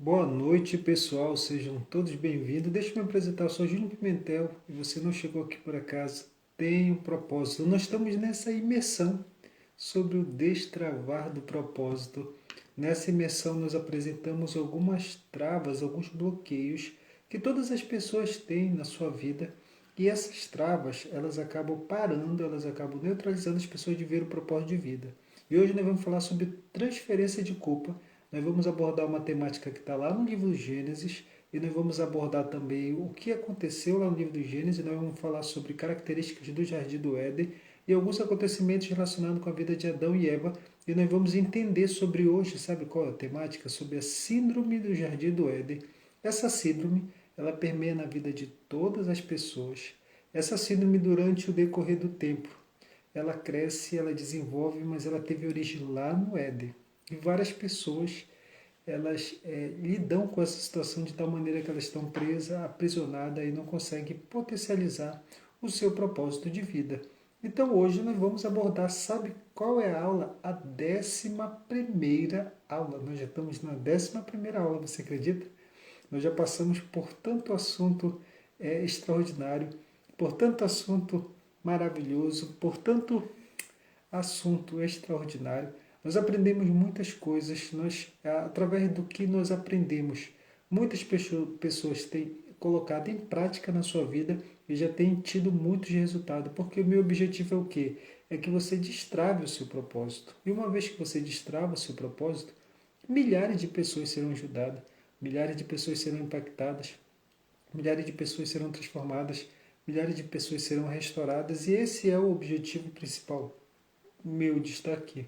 Boa noite, pessoal. Sejam todos bem-vindos. Deixa eu me apresentar. Eu sou Júnior Pimentel e você não chegou aqui por acaso. Tem um propósito. Nós estamos nessa imersão sobre o destravar do propósito. Nessa imersão, nós apresentamos algumas travas, alguns bloqueios que todas as pessoas têm na sua vida. E essas travas, elas acabam parando, elas acabam neutralizando as pessoas de ver o propósito de vida. E hoje nós vamos falar sobre transferência de culpa. Nós vamos abordar uma temática que está lá no livro Gênesis e nós vamos abordar também o que aconteceu lá no livro do Gênesis. Nós vamos falar sobre características do Jardim do Éden e alguns acontecimentos relacionados com a vida de Adão e Eva. E nós vamos entender sobre hoje, sabe qual é a temática? Sobre a síndrome do Jardim do Éden. Essa síndrome, ela permeia na vida de todas as pessoas. Essa síndrome, durante o decorrer do tempo, ela cresce, ela desenvolve, mas ela teve origem lá no Éden. E várias pessoas elas lidam com essa situação de tal maneira que elas estão presas, aprisionadas e não conseguem potencializar o seu propósito de vida. Então hoje nós vamos abordar, sabe qual é a aula? A 11ª aula. Nós já estamos na 11ª aula, você acredita? Nós já passamos por tanto assunto extraordinário, por tanto assunto maravilhoso, por tanto assunto extraordinário. Nós aprendemos muitas coisas, através do que nós aprendemos, muitas pessoas têm colocado em prática na sua vida e já têm tido muitos resultados, porque o meu objetivo é o quê? É que você destrave o seu propósito. E uma vez que você destrava o seu propósito, milhares de pessoas serão ajudadas, milhares de pessoas serão impactadas, milhares de pessoas serão transformadas, milhares de pessoas serão restauradas, e esse é o objetivo principal meu de estar aqui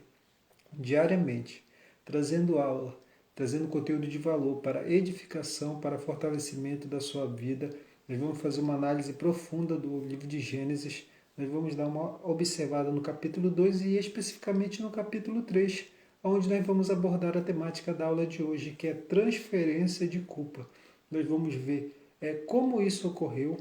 diariamente, trazendo aula, trazendo conteúdo de valor para edificação, para fortalecimento da sua vida. Nós vamos fazer uma análise profunda do livro de Gênesis. Nós vamos dar uma observada no capítulo 2 e especificamente no capítulo 3, onde nós vamos abordar a temática da aula de hoje, que é transferência de culpa. Nós vamos ver como isso ocorreu,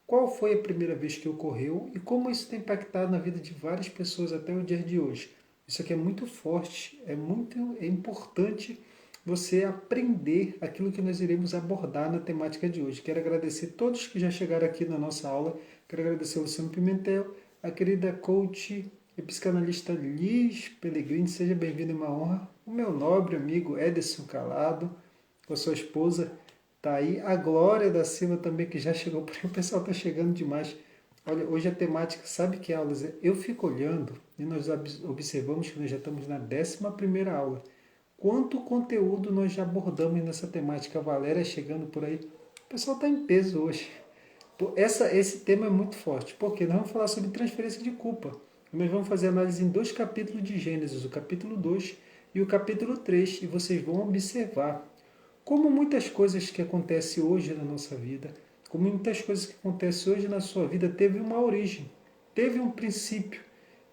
qual foi a primeira vez que ocorreu e como isso tem impactado na vida de várias pessoas até o dia de hoje. Isso aqui é muito forte, é importante você aprender aquilo que nós iremos abordar na temática de hoje. Quero agradecer a todos que já chegaram aqui na nossa aula. Quero agradecer ao Luciano Pimentel, a querida coach e psicanalista Liz Pellegrini. Seja bem-vindo, é uma honra. O meu nobre amigo Ederson Calado, com a sua esposa, tá aí. A Glória da Silva também, que já chegou por aí. O pessoal está chegando demais. Olha, hoje a temática, sabe que aulas é? Eu fico olhando e nós observamos que nós já estamos na 11ª aula. Quanto conteúdo nós já abordamos nessa temática? A Valéria chegando por aí. O pessoal está em peso hoje. Esse tema é muito forte, porque nós vamos falar sobre transferência de culpa. Nós vamos fazer análise em 2 capítulos de Gênesis, o capítulo 2 e o capítulo 3, e vocês vão observar como muitas coisas que acontecem hoje na nossa vida, como muitas coisas que acontecem hoje na sua vida, teve uma origem, teve um princípio.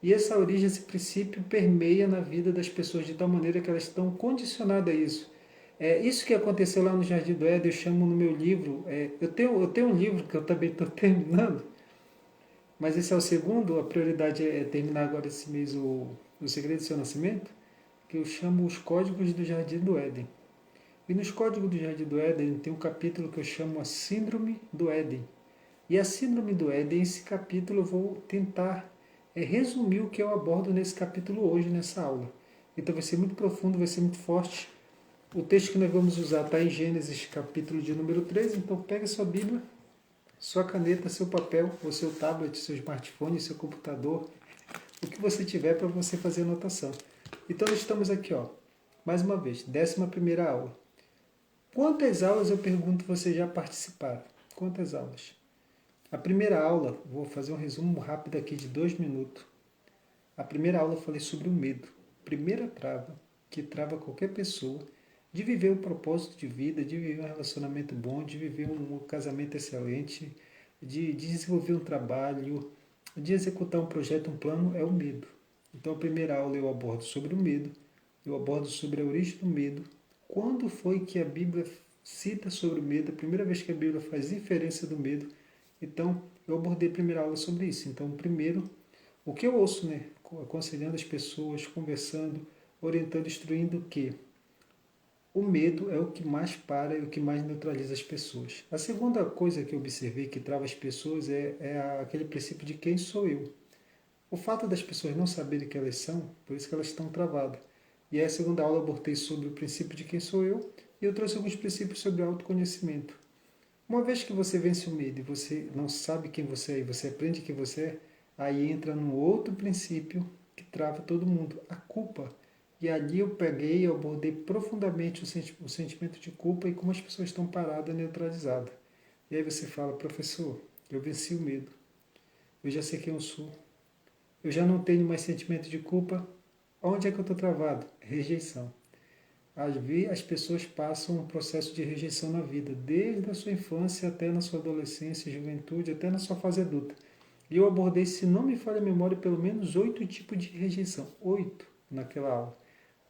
E essa origem, esse princípio, permeia na vida das pessoas de tal maneira que elas estão condicionadas a isso. Isso que aconteceu lá no Jardim do Éden, eu chamo no meu livro. Eu tenho um livro que eu também estou terminando, mas esse é o segundo. A prioridade é terminar agora esse mês o Segredo do Seu Nascimento, que eu chamo Os Códigos do Jardim do Éden. E nos Códigos do Jardim do Éden tem um capítulo que eu chamo a Síndrome do Éden. E a Síndrome do Éden, esse capítulo eu vou tentar resumir o que eu abordo nesse capítulo hoje, nessa aula. Então vai ser muito profundo, vai ser muito forte. O texto que nós vamos usar está em Gênesis, capítulo de número 13. Então pega sua Bíblia, sua caneta, seu papel, ou seu tablet, seu smartphone, seu computador, o que você tiver para você fazer anotação. Então nós estamos aqui, ó, mais uma vez, 11ª aula. Quantas aulas, eu pergunto, vocês já participaram? Quantas aulas? A primeira aula, vou fazer um resumo rápido aqui de 2 minutos. A primeira aula eu falei sobre o medo. Primeira trava que trava qualquer pessoa de viver um propósito de vida, de viver um relacionamento bom, de viver um casamento excelente, de desenvolver um trabalho, de executar um projeto, um plano, é o medo. Então a primeira aula eu abordo sobre o medo, eu abordo sobre a origem do medo, quando foi que a Bíblia cita sobre o medo, a primeira vez que a Bíblia faz inferência do medo. Então eu abordei a primeira aula sobre isso. Então primeiro, o que eu ouço, né? Aconselhando as pessoas, conversando, orientando, instruindo o quê? o medo é o que mais para e o que mais neutraliza as pessoas. A segunda coisa que eu observei que trava as pessoas é aquele princípio de quem sou eu. O fato das pessoas não saberem quem elas são, por isso que elas estão travadas. E aí, a segunda aula eu abordei sobre o princípio de quem sou eu e eu trouxe alguns princípios sobre autoconhecimento. Uma vez que você vence o medo e você não sabe quem você é e você aprende quem você é, aí entra num outro princípio que trava todo mundo, a culpa. E ali eu peguei e abordei profundamente o sentimento de culpa e como as pessoas estão paradas, neutralizadas. E aí você fala, professor, eu venci o medo, eu já sei quem eu sou, eu já não tenho mais sentimento de culpa. Onde é que eu estou travado? Rejeição. Às vezes as pessoas passam um processo de rejeição na vida, desde a sua infância até na sua adolescência, juventude, até na sua fase adulta. E eu abordei, se não me falha a memória, pelo menos 8 tipos de rejeição. 8 naquela aula,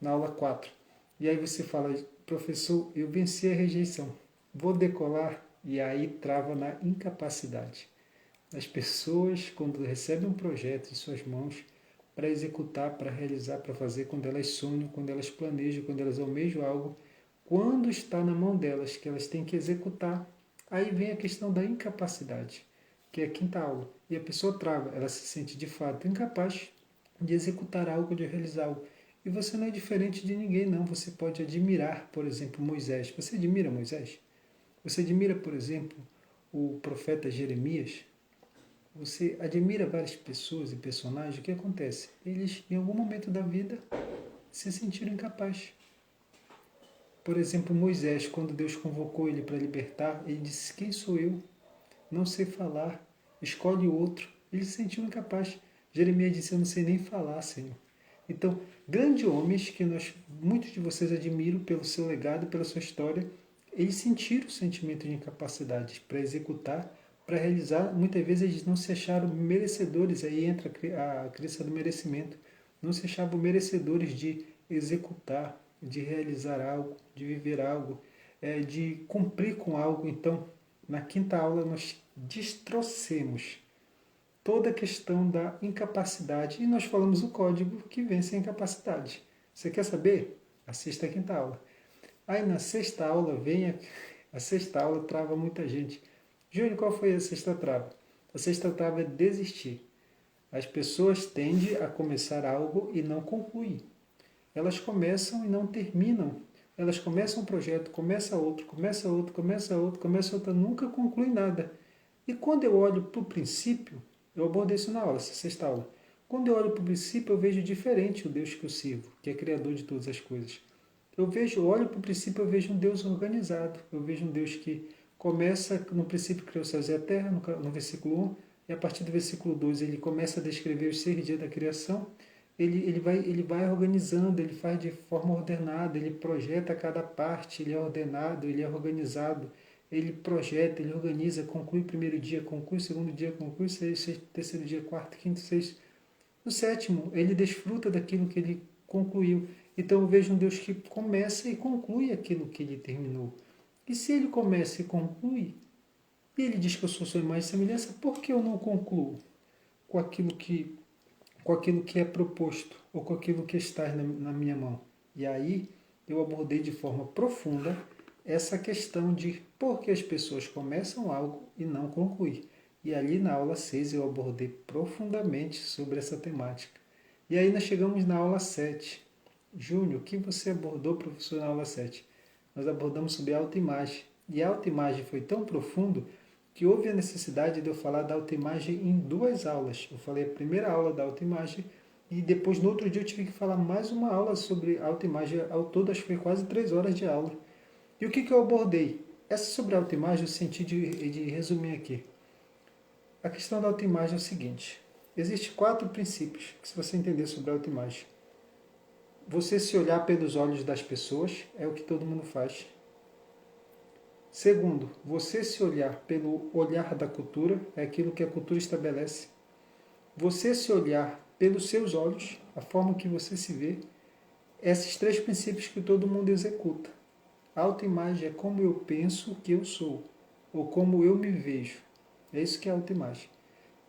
na aula 4. E aí você fala, professor, eu venci a rejeição, vou decolar, e aí trava na incapacidade. As pessoas, quando recebem um projeto em suas mãos, para executar, para realizar, para fazer, quando elas sonham, quando elas planejam, quando elas almejam algo, quando está na mão delas, que elas têm que executar, aí vem a questão da incapacidade, que é a quinta aula. E a pessoa trava, ela se sente de fato incapaz de executar algo, de realizar algo. E você não é diferente de ninguém, não. Você pode admirar, por exemplo, Moisés. Você admira Moisés? Você admira, por exemplo, o profeta Jeremias? Você admira várias pessoas e personagens, o que acontece? Eles, em algum momento da vida, se sentiram incapazes. Por exemplo, Moisés, quando Deus convocou ele para libertar, ele disse, quem sou eu? Não sei falar, escolhe outro. Ele se sentiu incapaz. Jeremias disse, eu não sei nem falar, Senhor. Então, grandes homens que muitos de vocês admiram pelo seu legado, pela sua história, eles sentiram o sentimento de incapacidade para executar, para realizar. Muitas vezes eles não se acharam merecedores, aí entra a crença do merecimento, não se achavam merecedores de executar, de realizar algo, de viver algo, de cumprir com algo. Então, na quinta aula nós destrocemos toda a questão da incapacidade e nós falamos o código que vence a incapacidade. Você quer saber? Assista a quinta aula. Aí na sexta aula a sexta aula trava muita gente. Júnior, qual foi a sexta trava? A sexta trava é desistir. As pessoas tendem a começar algo e não concluem. Elas começam e não terminam. Elas começam um projeto, começa outro, começa outro, começa outro, começa outro, nunca conclui nada. E quando eu olho para o princípio, eu abordei isso na aula, essa sexta aula. Quando eu olho para o princípio, eu vejo diferente o Deus que eu sirvo, que é criador de todas as coisas. Olho para o princípio, eu vejo um Deus organizado. Eu vejo um Deus que começa, no princípio criou os céus e a terra, no versículo 1, e a partir do versículo 2 ele começa a descrever os 6 dias da criação. Ele vai organizando, ele faz de forma ordenada, ele projeta cada parte, ele é ordenado, ele é organizado, ele projeta, ele organiza, conclui o primeiro dia, conclui o segundo dia, conclui o terceiro dia, quarto, quinto, sexto. No sétimo, ele desfruta daquilo que ele concluiu. Então eu vejo um Deus que começa e conclui aquilo que ele terminou. E se ele começa e conclui, e ele diz que eu sou sua imagem e semelhança, por que eu não concluo com aquilo que é proposto ou com aquilo que está na minha mão? E aí eu abordei de forma profunda essa questão de por que as pessoas começam algo e não concluem. E ali na aula 6 eu abordei profundamente sobre essa temática. E aí nós chegamos na aula 7. Júnior, o que você abordou, professor, na aula 7? Nós abordamos sobre autoimagem. E a autoimagem foi tão profundo que houve a necessidade de eu falar da autoimagem em 2 aulas. Eu falei a primeira aula da autoimagem e depois, no outro dia, eu tive que falar mais uma aula sobre autoimagem. Ao todo, acho que foi quase 3 horas de aula. E o que eu abordei? Essa sobre a autoimagem, eu senti de resumir aqui. A questão da autoimagem é o seguinte. Existem 4 princípios que, se você entender sobre a autoimagem, você se olhar pelos olhos das pessoas é o que todo mundo faz. Segundo, você se olhar pelo olhar da cultura é aquilo que a cultura estabelece. Você se olhar pelos seus olhos, a forma que você se vê, esses 3 princípios que todo mundo executa. A autoimagem é como eu penso que eu sou, ou como eu me vejo. É isso que é a autoimagem.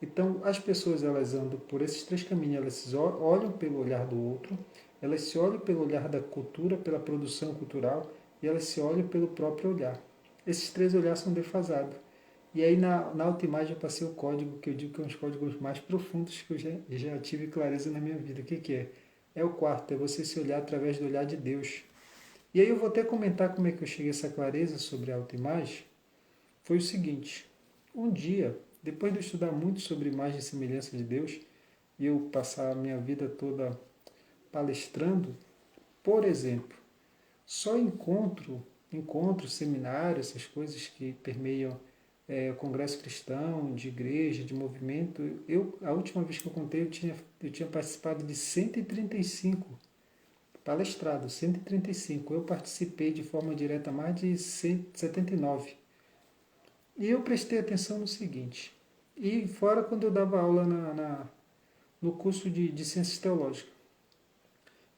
Então, as pessoas elas andam por esses 3 caminhos, elas se olham pelo olhar do outro, elas se olham pelo olhar da cultura, pela produção cultural, e elas se olham pelo próprio olhar. Esses três olhares são defasados. E aí na autoimagem eu passei o código, que eu digo que é um dos códigos mais profundos que eu já tive clareza na minha vida. O que é? É o quarto, é você se olhar através do olhar de Deus. E aí eu vou até comentar como é que eu cheguei a essa clareza sobre a autoimagem. Foi o seguinte, um dia, depois de eu estudar muito sobre imagem e semelhança de Deus, e eu passar a minha vida toda palestrando, por exemplo, só encontro, seminário, essas coisas que permeiam congresso cristão, de igreja, de movimento. A última vez que eu contei, eu tinha participado de 135 palestrados, 135. Eu participei de forma direta mais de 179. E eu prestei atenção no seguinte, e fora quando eu dava aula no curso de Ciências Teológicas,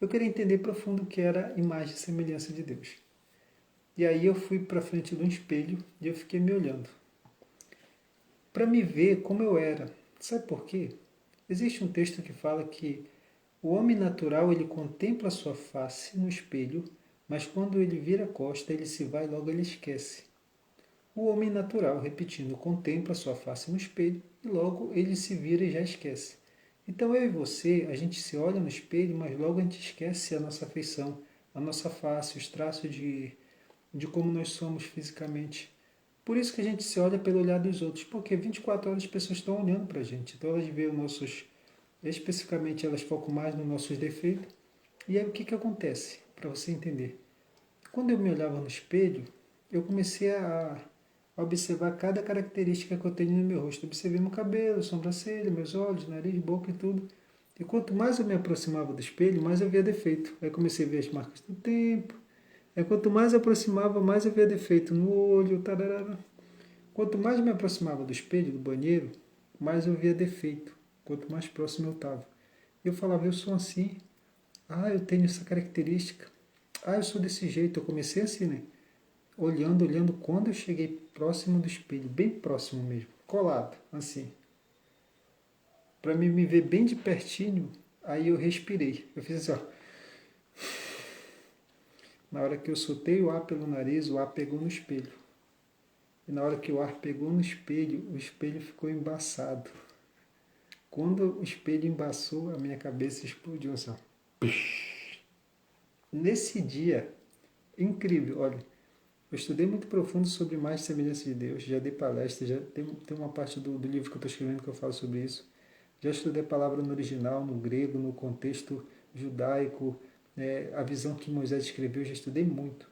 eu queria entender profundo o que era imagem e semelhança de Deus. E aí eu fui para frente de um espelho e eu fiquei me olhando para me ver como eu era. Sabe por quê? Existe um texto que fala que o homem natural ele contempla a sua face no espelho, mas quando ele vira a costa, ele se vai e logo ele esquece. O homem natural, repetindo, contempla a sua face no espelho e logo ele se vira e já esquece. Então eu e você, a gente se olha no espelho, mas logo a gente esquece a nossa feição, a nossa face, os traços de como nós somos fisicamente. Por isso que a gente se olha pelo olhar dos outros, porque 24 horas as pessoas estão olhando para a gente. Então elas veem os nossos, especificamente elas focam mais nos nossos defeitos. E aí o que acontece? Para você entender. Quando eu me olhava no espelho, eu comecei a observar cada característica que eu tenho no meu rosto. Observei meu cabelo, sobrancelha, meus olhos, nariz, boca e tudo. E quanto mais eu me aproximava do espelho, mais eu via defeito. Aí comecei a ver as marcas do tempo. Aí quanto mais eu aproximava, mais eu via defeito no olho, tararara. Quanto mais eu me aproximava do espelho, do banheiro, mais eu via defeito. Quanto mais próximo eu estava. Eu falava, eu sou assim. Ah, eu tenho essa característica. Ah, eu sou desse jeito. Eu comecei assim, né? Olhando, olhando. Quando eu cheguei próximo do espelho, bem próximo mesmo, colado, assim, para me ver bem de pertinho, aí eu respirei. Eu fiz assim, ó. Na hora que eu soltei o ar pelo nariz, o ar pegou no espelho. E na hora que o ar pegou no espelho, o espelho ficou embaçado. Quando o espelho embaçou, a minha cabeça explodiu assim, ó. Nesse dia, incrível, olha, eu estudei muito profundo sobre imagem e semelhança de Deus, já dei palestra, já tem uma parte do livro que eu estou escrevendo que eu falo sobre isso. Já estudei a palavra no original, no grego, no contexto judaico, a visão que Moisés escreveu, já estudei muito.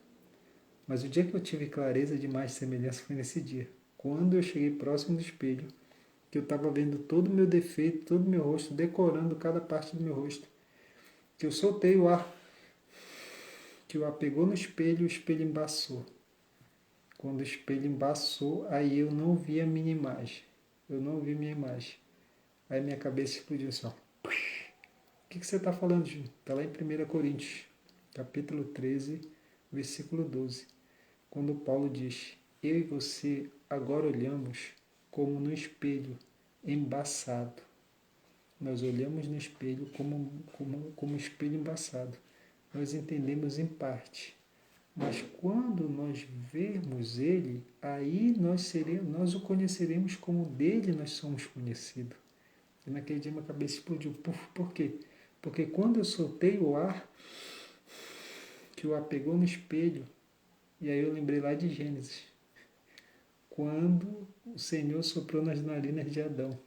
Mas o dia que eu tive clareza de imagem e semelhança foi nesse dia. Quando eu cheguei próximo do espelho, que eu estava vendo todo o meu defeito, todo o meu rosto, decorando cada parte do meu rosto, que eu soltei o ar, que o ar pegou no espelho e o espelho embaçou. Quando o espelho embaçou, aí eu não vi a minha imagem. Eu não vi minha imagem. Aí minha cabeça explodiu assim, ó. O que você está falando, Júnior? Está lá em 1 Coríntios, capítulo 13, versículo 12. Quando Paulo diz, eu e você agora olhamos como no espelho, embaçado. Nós olhamos no espelho como espelho embaçado. Nós entendemos em parte. Mas quando nós vermos Ele, aí nós o conheceremos como dele nós somos conhecidos. E naquele dia minha cabeça explodiu. Por quê? Porque quando eu soltei o ar, que o ar pegou no espelho, e aí eu lembrei lá de Gênesis, quando o Senhor soprou nas narinas de Adão.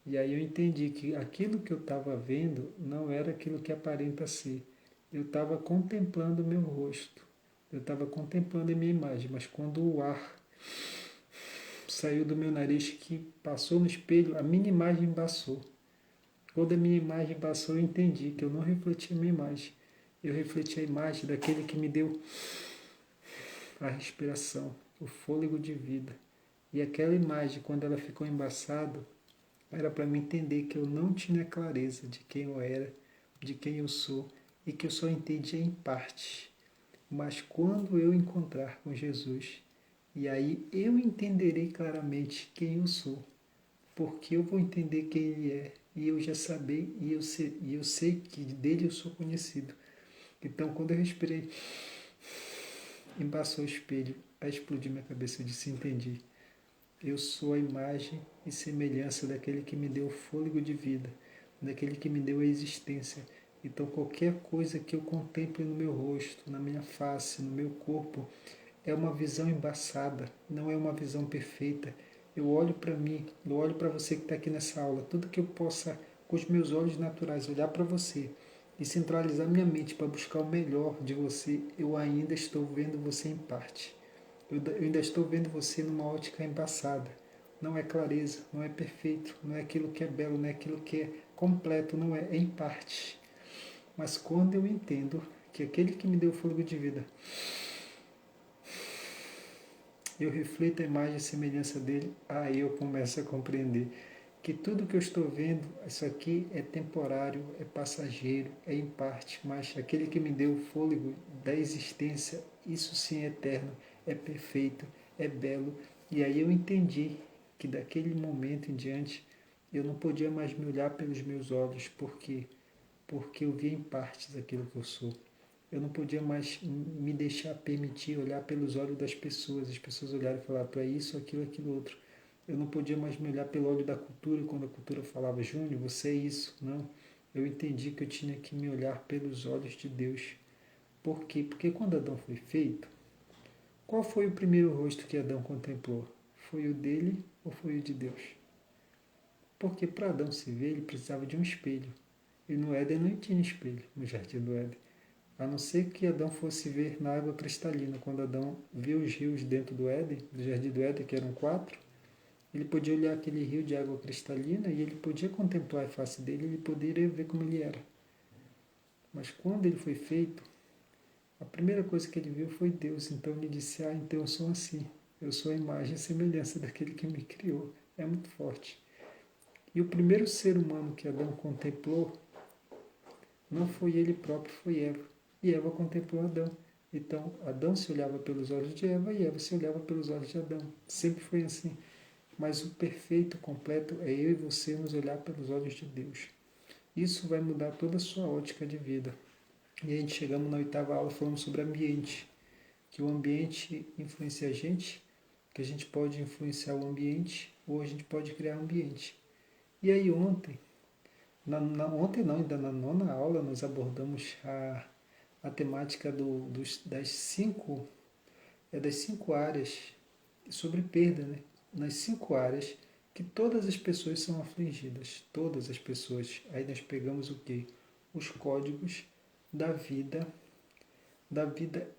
E aí eu entendi que aquilo que eu estava vendo não era aquilo que aparenta ser. Eu estava contemplando o meu rosto. Eu estava contemplando a minha imagem, mas quando o ar saiu do meu nariz que passou no espelho, a minha imagem embaçou. Quando a minha imagem embaçou, eu entendi que eu não refleti a minha imagem. Eu refleti a imagem daquele que me deu a respiração, o fôlego de vida. E aquela imagem, quando ela ficou embaçada, era para me entender que eu não tinha clareza de quem eu era, de quem eu sou, e que eu só entendia em parte. Mas quando eu encontrar com Jesus, e aí eu entenderei claramente quem eu sou, porque eu vou entender quem Ele é, e eu já saber, e eu sei que dele eu sou conhecido. Então, quando eu respirei, embaçou o espelho, aí explodiu minha cabeça. Eu disse: entendi. Eu sou a imagem e semelhança daquele que me deu o fôlego de vida, daquele que me deu a existência. Então, qualquer coisa que eu contemple no meu rosto, na minha face, no meu corpo, é uma visão embaçada, não é uma visão perfeita. Eu olho para mim, eu olho para você que está aqui nessa aula, tudo que eu possa, com os meus olhos naturais, olhar para você e centralizar minha mente para buscar o melhor de você, eu ainda estou vendo você em parte. Eu ainda estou vendo você numa ótica embaçada. Não é clareza, não é perfeito, não é aquilo que é belo, não é aquilo que é completo, não é, é em parte. Mas quando eu entendo que aquele que me deu o fôlego de vida, eu reflito a imagem e semelhança dele, aí eu começo a compreender que tudo que eu estou vendo, isso aqui é temporário, é passageiro, é em parte, mas aquele que me deu o fôlego da existência, isso sim é eterno, é perfeito, é belo. E aí eu entendi que daquele momento em diante eu não podia mais me olhar pelos meus olhos, porque eu via em partes aquilo que eu sou. Eu não podia mais me deixar permitir olhar pelos olhos das pessoas. As pessoas olharam e falaram: tu é isso, aquilo, aquilo outro. Eu não podia mais me olhar pelo olho da cultura, quando a cultura falava: Júnior, você é isso. Não. Eu entendi que eu tinha que me olhar pelos olhos de Deus. Por quê? Porque quando Adão foi feito, qual foi o primeiro rosto que Adão contemplou? Foi o dele ou foi o de Deus? Porque para Adão se ver, ele precisava de um espelho. E no Éden não tinha espelho, no jardim do Éden. A não ser que Adão fosse ver na água cristalina. Quando Adão viu os rios dentro do Éden, do jardim do Éden, que eram 4, ele podia olhar aquele rio de água cristalina e ele podia contemplar a face dele, ele poderia ver como ele era. Mas quando ele foi feito, a primeira coisa que ele viu foi Deus. Então ele disse: ah, então eu sou assim. Eu sou a imagem e semelhança daquele que me criou. É muito forte. E o primeiro ser humano que Adão contemplou não foi ele próprio, foi Eva. E Eva contemplou Adão. Então, Adão se olhava pelos olhos de Eva e Eva se olhava pelos olhos de Adão. Sempre foi assim. Mas o perfeito, completo, é eu e você nos olhar pelos olhos de Deus. Isso vai mudar toda a sua ótica de vida. E a gente chegamos na 8ª aula falando sobre ambiente. Que o ambiente influencia a gente, que a gente pode influenciar o ambiente ou a gente pode criar ambiente. E aí ontem, ontem não, ainda na 9ª aula, nós abordamos a temática das cinco áreas sobre perda, né? Nas 5 áreas que todas as pessoas são afligidas, todas as pessoas. Aí nós pegamos o quê? Os códigos da vida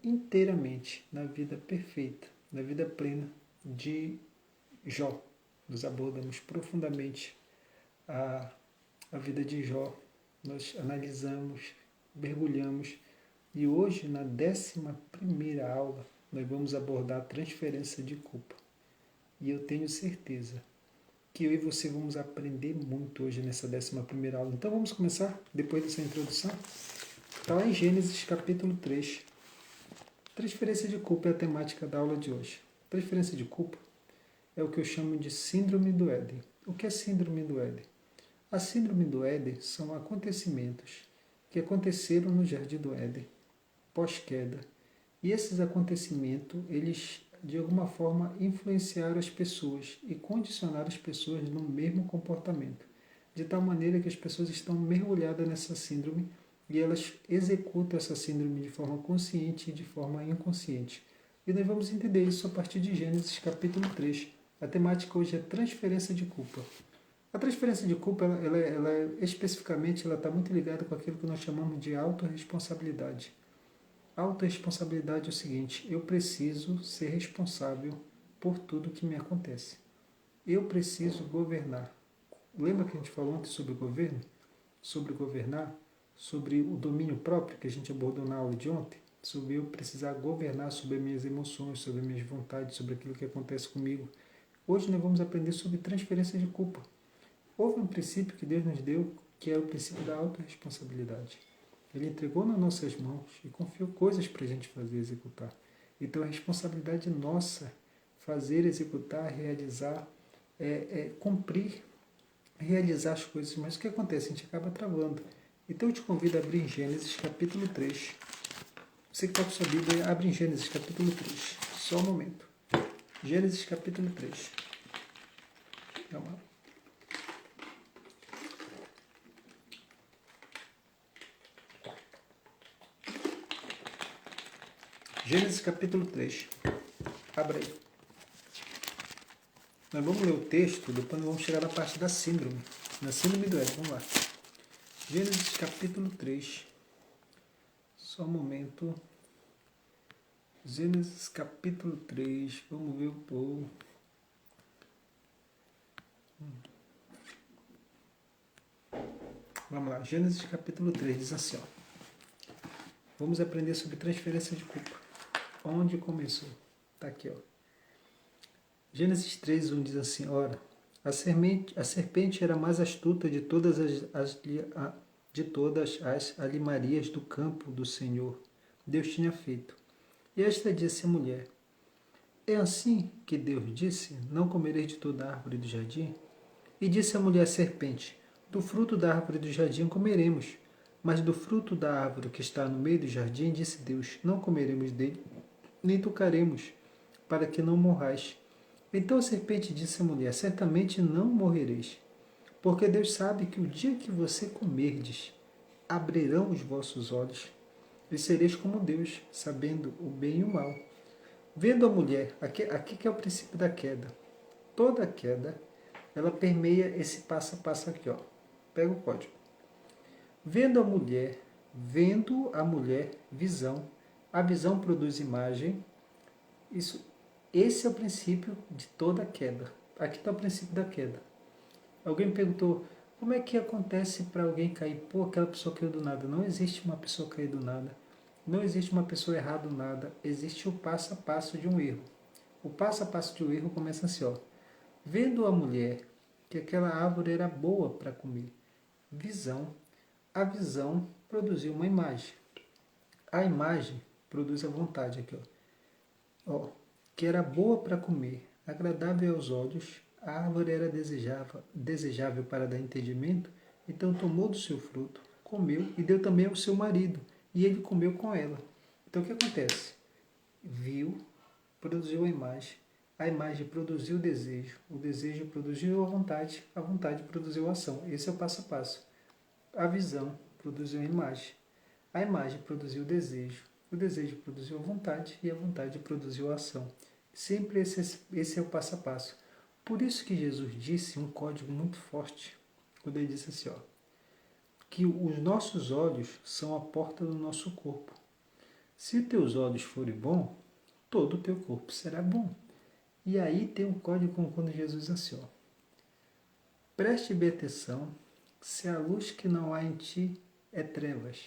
inteiramente, na vida perfeita, na vida plena de Jó. Nós abordamos profundamente a, a vida de Jó, nós analisamos, mergulhamos e hoje, na 11ª aula, nós vamos abordar a transferência de culpa. E eu tenho certeza que eu e você vamos aprender muito hoje nessa 11ª aula. Então vamos começar, depois dessa introdução? Está lá em Gênesis capítulo 3. Transferência de culpa é a temática da aula de hoje. Transferência de culpa é o que eu chamo de síndrome do Éden. O que é síndrome do Éden? A síndrome do Éden são acontecimentos que aconteceram no Jardim do Éden, pós-queda. E esses acontecimentos, eles de alguma forma influenciaram as pessoas e condicionaram as pessoas no mesmo comportamento, de tal maneira que as pessoas estão mergulhadas nessa síndrome e elas executam essa síndrome de forma consciente e de forma inconsciente. E nós vamos entender isso a partir de Gênesis capítulo 3. A temática hoje é transferência de culpa. A transferência de culpa, especificamente, ela está muito ligada com aquilo que nós chamamos de autorresponsabilidade. Autorresponsabilidade é o seguinte: eu preciso ser responsável por tudo que me acontece. Eu preciso governar. Lembra que a gente falou ontem sobre governo? Sobre governar? Sobre o domínio próprio que a gente abordou na aula de ontem? Sobre eu precisar governar sobre as minhas emoções, sobre as minhas vontades, sobre aquilo que acontece comigo. Hoje nós vamos aprender sobre transferência de culpa. Houve um princípio que Deus nos deu, que é o princípio da autorresponsabilidade. Ele entregou nas nossas mãos e confiou coisas para a gente fazer, executar. Então a responsabilidade nossa, fazer, executar, realizar, cumprir, realizar as coisas. Mas o que acontece? A gente acaba travando. Então eu te convido a abrir em Gênesis capítulo 3. Você que está com sua Bíblia, abre em Gênesis capítulo 3. Só um momento. Gênesis capítulo 3. Vamos lá. Gênesis capítulo 3. Abra aí. Nós vamos ler o texto, depois nós vamos chegar na parte da síndrome. Na síndrome do Éden. Vamos lá. Gênesis capítulo 3. Só um momento. Gênesis capítulo 3. Vamos ver o povo. Vamos lá. Gênesis capítulo 3 diz assim, ó. Vamos aprender sobre transferência de culpa. Onde começou? Está aqui, ó. Gênesis 3:1 diz assim, ora, a serpente era mais astuta de todas as alimarias do campo do Senhor. Deus tinha feito. E esta disse à mulher, é assim que Deus disse, não comereis de toda a árvore do jardim? E disse a mulher à serpente, do fruto da árvore do jardim comeremos, mas do fruto da árvore que está no meio do jardim, disse Deus, não comeremos dele, nem tocaremos, para que não morrais. Então a serpente disse à mulher, certamente não morrereis, porque Deus sabe que o dia que você comerdes, abrirão os vossos olhos, e sereis como Deus, sabendo o bem e o mal. Vendo a mulher, aqui que é o princípio da queda. Toda queda, ela permeia esse passo a passo aqui, ó. Pega o código. Vendo a mulher, visão. A visão produz imagem. Esse é o princípio de toda queda. Aqui está o princípio da queda. Alguém perguntou, como é que acontece para alguém cair? Pô, aquela pessoa caiu do nada. Não existe uma pessoa cair do nada. Não existe uma pessoa errar do nada. Existe o passo a passo de um erro. O passo a passo de um erro começa assim, ó. Vendo a mulher que aquela árvore era boa para comer. Visão. A visão produziu uma imagem. A imagem produz a vontade aqui, ó. Que era boa para comer, agradável aos olhos. A árvore era desejável para dar entendimento. Então tomou do seu fruto, comeu e deu também ao seu marido. E ele comeu com ela. Então o que acontece? Viu, produziu a imagem produziu o desejo produziu a vontade produziu a ação. Esse é o passo a passo. A visão produziu a imagem produziu o desejo produziu a vontade e a vontade produziu a ação. Sempre esse é o passo a passo. Por isso que Jesus disse um código muito forte, quando ele disse assim, ó, que os nossos olhos são a porta do nosso corpo. Se teus olhos forem bons, todo o teu corpo será bom. E aí tem um código quando Jesus diz assim, ó, preste bem atenção, se a luz que não há em ti é trevas.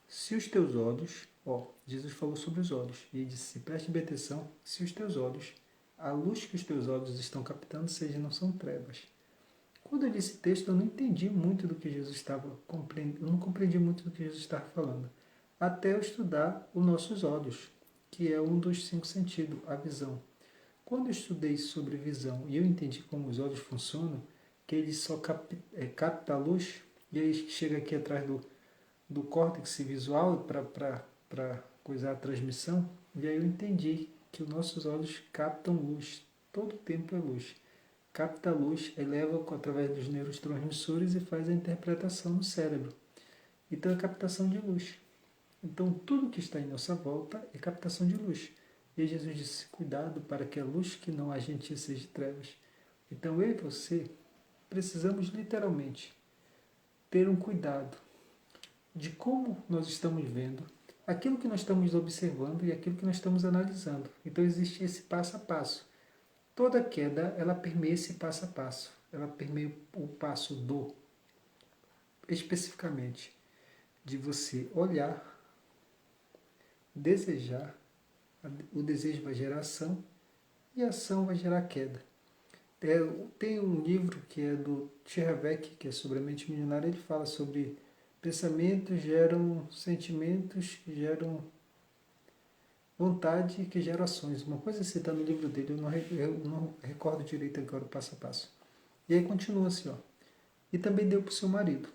Se os teus olhos, ó, Jesus falou sobre os olhos, e ele disse, preste bem atenção, se os teus olhos, a luz que os teus olhos estão captando, seja, não são trevas. Quando eu li esse texto, eu não entendi muito do que Jesus estava compreendendo, eu não compreendi muito do que Jesus estava falando, até eu estudar os nossos olhos, que é um dos 5 sentidos, a visão. Quando eu estudei sobre visão e eu entendi como os olhos funcionam, que eles só captam a luz, e aí chega aqui atrás do córtex visual para coisar a transmissão, e aí eu entendi que os nossos olhos captam luz, todo o tempo é luz. Capta a luz, eleva através dos neurotransmissores e faz a interpretação no cérebro. Então é captação de luz. Então tudo que está em nossa volta é captação de luz. E Jesus disse, cuidado para que a luz que não há em ti seja trevas. Então eu e você precisamos literalmente ter um cuidado de como nós estamos vendo, aquilo que nós estamos observando e aquilo que nós estamos analisando. Então existe esse passo a passo. Toda queda, ela permeia esse passo a passo. Ela permeia o passo especificamente, de você olhar, desejar, o desejo vai gerar ação e a ação vai gerar queda. Tem um livro que é do Tchervek, que é sobre a mente milionária, ele fala sobre pensamentos geram sentimentos, que geram vontade, que geram ações. Uma coisa assim está no livro dele, eu não recordo direito agora o passo a passo. E aí continua assim, ó. E também deu para o seu marido.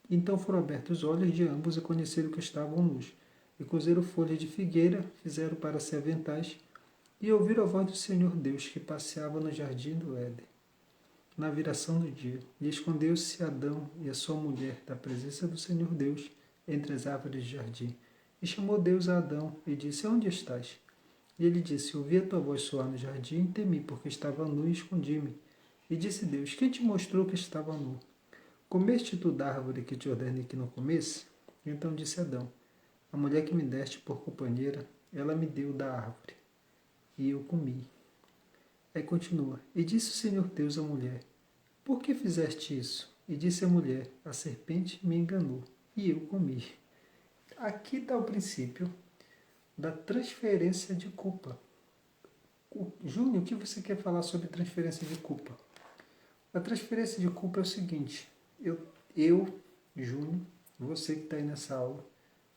Então foram abertos os olhos de ambos e conheceram que estavam nus. e cozeram folhas de figueira, fizeram para si aventais, e ouviram a voz do Senhor Deus que passeava no jardim do Éden, na viração do dia. E escondeu-se Adão e a sua mulher da presença do Senhor Deus entre as árvores do jardim. E chamou Deus a Adão e disse: Onde estás? E ele disse: Ouvi a tua voz soar no jardim e temi, porque estava nu e escondi-me. E disse Deus: Quem te mostrou que estava nu? Comeste tu da árvore que te ordenei que não comesse? Então disse Adão: A mulher que me deste por companheira, ela me deu da árvore, e eu comi. Aí continua: E disse o Senhor Deus à mulher: Por que fizeste isso? E disse a mulher: A serpente me enganou, e eu comi. Aqui está o princípio da transferência de culpa. Júnior, o que você quer falar sobre transferência de culpa? A transferência de culpa é o seguinte: eu Júnior, você que está aí nessa aula,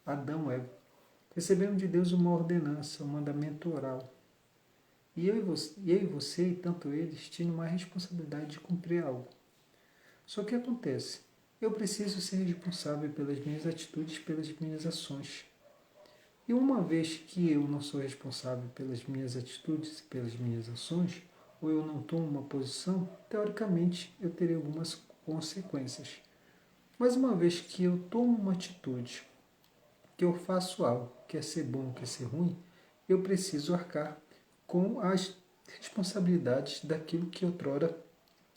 Adão, Eva, recebemos de Deus uma ordenança, um mandamento oral. E eu e você, e tanto eles, tinham uma responsabilidade de cumprir algo. Só que acontece, eu preciso ser responsável pelas minhas atitudes, pelas minhas ações. E uma vez que eu não sou responsável pelas minhas atitudes e pelas minhas ações, ou eu não tomo uma posição, teoricamente eu terei algumas consequências. Mas uma vez que eu tomo uma atitude, que eu faço algo, quer ser bom, quer ser ruim, eu preciso arcar com as responsabilidades daquilo que outrora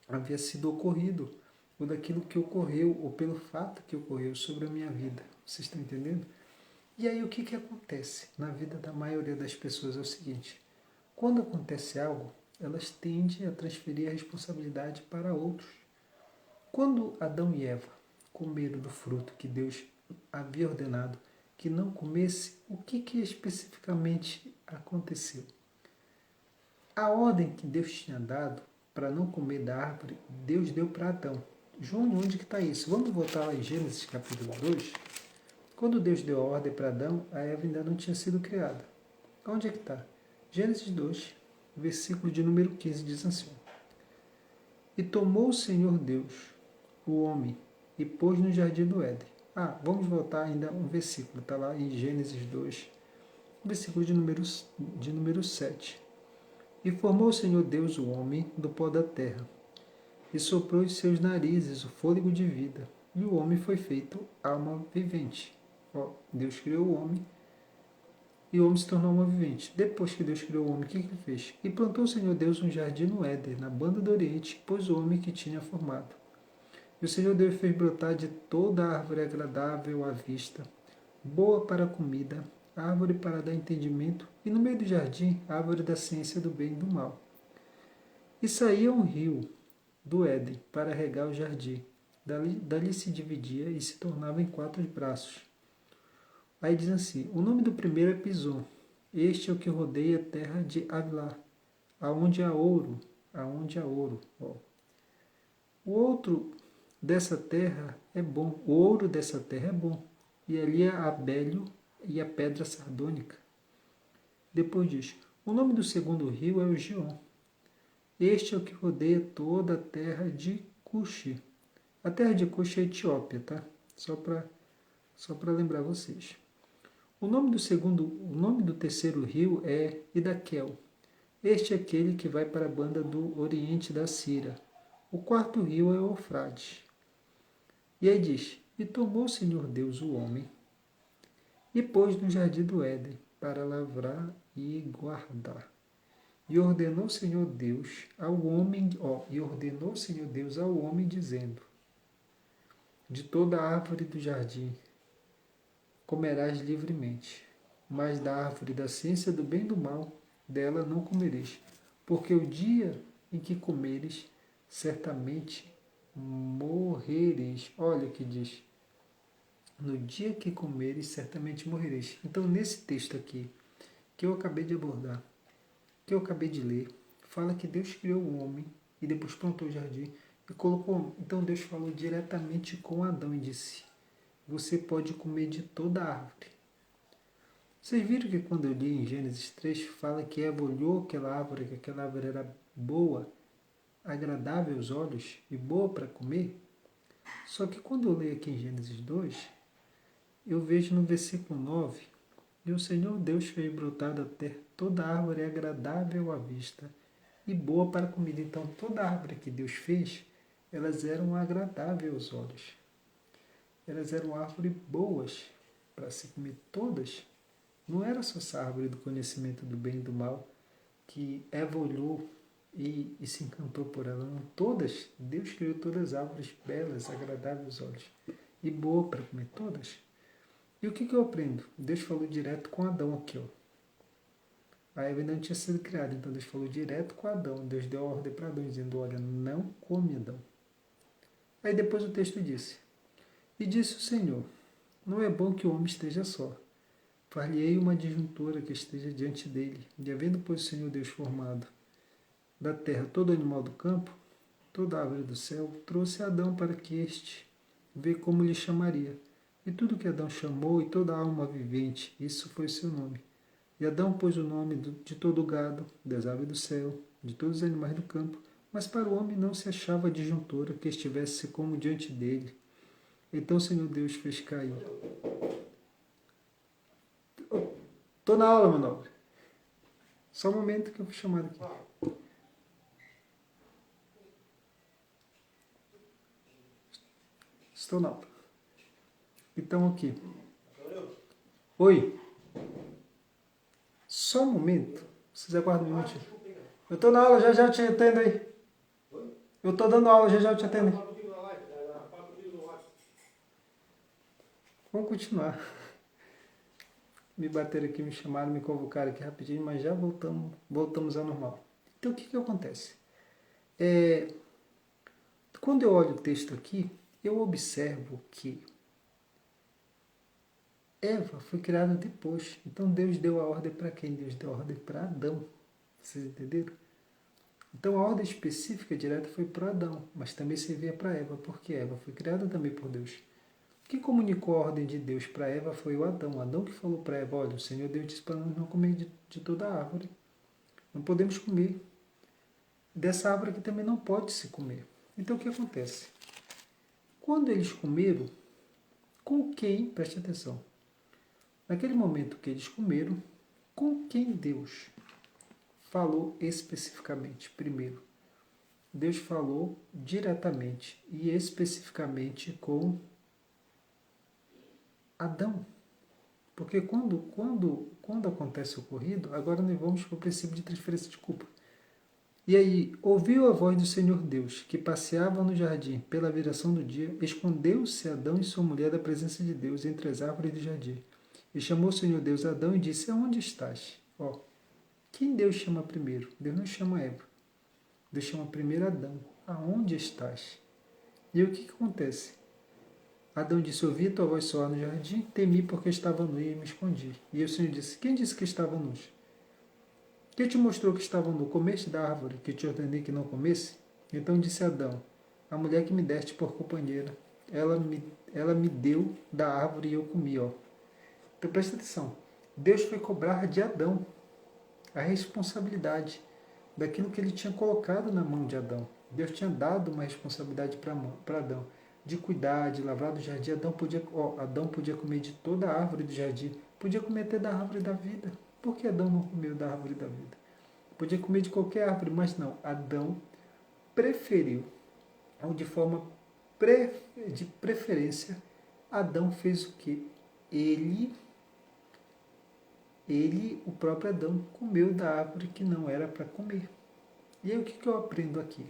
havia sido ocorrido, ou daquilo que ocorreu, ou pelo fato que ocorreu sobre a minha vida. Vocês estão entendendo? E aí o que acontece na vida da maioria das pessoas é o seguinte: quando acontece algo, elas tendem a transferir a responsabilidade para outros. Quando Adão e Eva comeram do fruto que Deus havia ordenado que não comesse, o que especificamente aconteceu? A ordem que Deus tinha dado para não comer da árvore, Deus deu para Adão. Júnior, onde que está isso? Vamos voltar lá em Gênesis capítulo 2. Quando Deus deu a ordem para Adão, a Eva ainda não tinha sido criada. Onde é que está? Gênesis 2, versículo de número 15, diz assim: E tomou o Senhor Deus o homem e pôs no jardim do Éden. Vamos voltar ainda um versículo, está lá em Gênesis 2, versículo de número 7. E formou o Senhor Deus o homem do pó da terra, e soprou em seus narizes o fôlego de vida, e o homem foi feito alma vivente. Deus criou o homem, e o homem se tornou alma vivente. Depois que Deus criou o homem, o que ele fez? E plantou o Senhor Deus um jardim no Éden, na banda do Oriente, pôs o homem que tinha formado. E o Senhor Deus fez brotar de toda a árvore agradável à vista, boa para a comida, árvore para dar entendimento, e no meio do jardim, árvore da ciência do bem e do mal. E saía um rio do Éden para regar o jardim. Dali se dividia e se tornava em 4 braços. Aí diz assim: o nome do primeiro é Pison. Este é o que rodeia a terra de Avilá, aonde há ouro, O outro dessa terra é bom, o ouro dessa terra é bom, e ali há abélio e a pedra sardônica. Depois diz: o nome do segundo rio é o Gion. Este é o que rodeia toda a terra de Cuxi. A terra de Cuxi é a Etiópia, tá? Só para lembrar vocês. O nome do terceiro rio é Idaquel. Este é aquele que vai para a banda do oriente da Síria. O quarto rio é o Eufrates. E aí diz: E tomou o Senhor Deus o homem e pôs no jardim do Éden para lavrar e guardar. E ordenou o Senhor Deus ao homem, dizendo: De toda a árvore do jardim comerás livremente, mas da árvore da ciência do bem e do mal, dela não comereis, porque o dia em que comeres, certamente morrereis. Olha o que diz: no dia que comeres, certamente morrereis. Então, nesse texto aqui, que eu acabei de abordar, que eu acabei de ler, fala que Deus criou o homem e depois plantou o jardim e colocou. Então Deus falou diretamente com Adão e disse: você pode comer de toda a árvore. Vocês viram que quando eu li em Gênesis 3, fala que Eva olhou aquela árvore, que aquela árvore era boa, agradável aos olhos e boa para comer? Só que quando eu leio aqui em Gênesis 2, eu vejo no versículo 9 E o Senhor Deus fez brotar da terra toda árvore agradável à vista e boa para a comida. Então, toda árvore que Deus fez, elas eram agradáveis aos olhos. Elas eram árvores boas para se comer. Todas. Não era só essa árvore do conhecimento do bem e do mal que Eva olhou e se encantou por ela. Não, todas. Deus criou todas as árvores belas, agradáveis aos olhos e boa para comer. Todas. E o que eu aprendo? Deus falou direto com Adão aqui, ó. A Eva ainda não tinha sido criada, então Deus falou direto com Adão. Deus deu a ordem para Adão, dizendo, olha, não come, Adão. Aí depois o texto disse, e disse o Senhor, não é bom que o homem esteja só. Far-lhe-ei uma disjuntora que esteja diante dele. E havendo, pois, o Senhor Deus formado da terra todo animal do campo, toda árvore do céu, trouxe Adão para que este vê como lhe chamaria. E tudo que Adão chamou, e toda alma vivente, isso foi o seu nome. E Adão pôs o nome de todo o gado, das aves do céu, de todos os animais do campo, mas para o homem não se achava disjuntora que estivesse como diante dele. Então o Senhor Deus fez cair. Estou na aula, meu nobre. Só um momento que eu fui chamado aqui. Estou na aula. Então aqui. Oi. Só um momento. Vocês aguardam um minutinho. Eu estou na aula, já já te atendo aí. Eu estou dando aula, já já eu te atendo aí. Vamos continuar. Me bateram aqui, me chamaram, me convocaram aqui rapidinho, mas já voltamos ao normal. Então o que acontece? Quando eu olho o texto aqui, eu observo que Eva foi criada depois. Então Deus deu a ordem para quem? Deus deu a ordem para Adão. Vocês entenderam? Então a ordem específica direta foi para Adão, mas também servia para Eva, porque Eva foi criada também por Deus. Quem comunicou a ordem de Deus para Eva foi o Adão. Adão que falou para Eva, olha, o Senhor Deus disse para nós não comer de toda a árvore. Não podemos comer. Dessa árvore aqui também não pode se comer. Então o que acontece? Quando eles comeram, com quem? Preste atenção. Naquele momento que eles comeram, com quem Deus falou especificamente? Primeiro, Deus falou diretamente e especificamente com Adão. Porque quando acontece o ocorrido, agora nós vamos para o princípio de transferência de culpa. E aí, ouviu a voz do Senhor Deus, que passeava no jardim pela viração do dia, escondeu-se Adão e sua mulher da presença de Deus entre as árvores do jardim. E chamou o Senhor Deus Adão e disse, aonde estás? Ó, quem Deus chama primeiro? Deus não chama Eva. Deus chama primeiro Adão. Aonde estás? E aí, o que acontece? Adão disse, ouvi tua voz soar no jardim, temi porque estava nu e me escondi. E o Senhor disse, quem disse que estava nu? Quem te mostrou que estava nu? Comeste da árvore que te ordenei que não comesse? Então disse Adão, a mulher que me deste por companheira, ela me deu da árvore e eu comi. Ó. Então presta atenção, Deus foi cobrar de Adão a responsabilidade daquilo que ele tinha colocado na mão de Adão. Deus tinha dado uma responsabilidade para Adão, de cuidar, de lavrar do jardim. Adão podia comer de toda a árvore do jardim, podia comer até da árvore da vida. Por que Adão não comeu da árvore da vida? Podia comer de qualquer árvore, mas não. Adão preferiu, ou de forma de preferência, Adão fez o que? Ele, o próprio Adão, comeu da árvore que não era para comer. E aí o que eu aprendo aqui?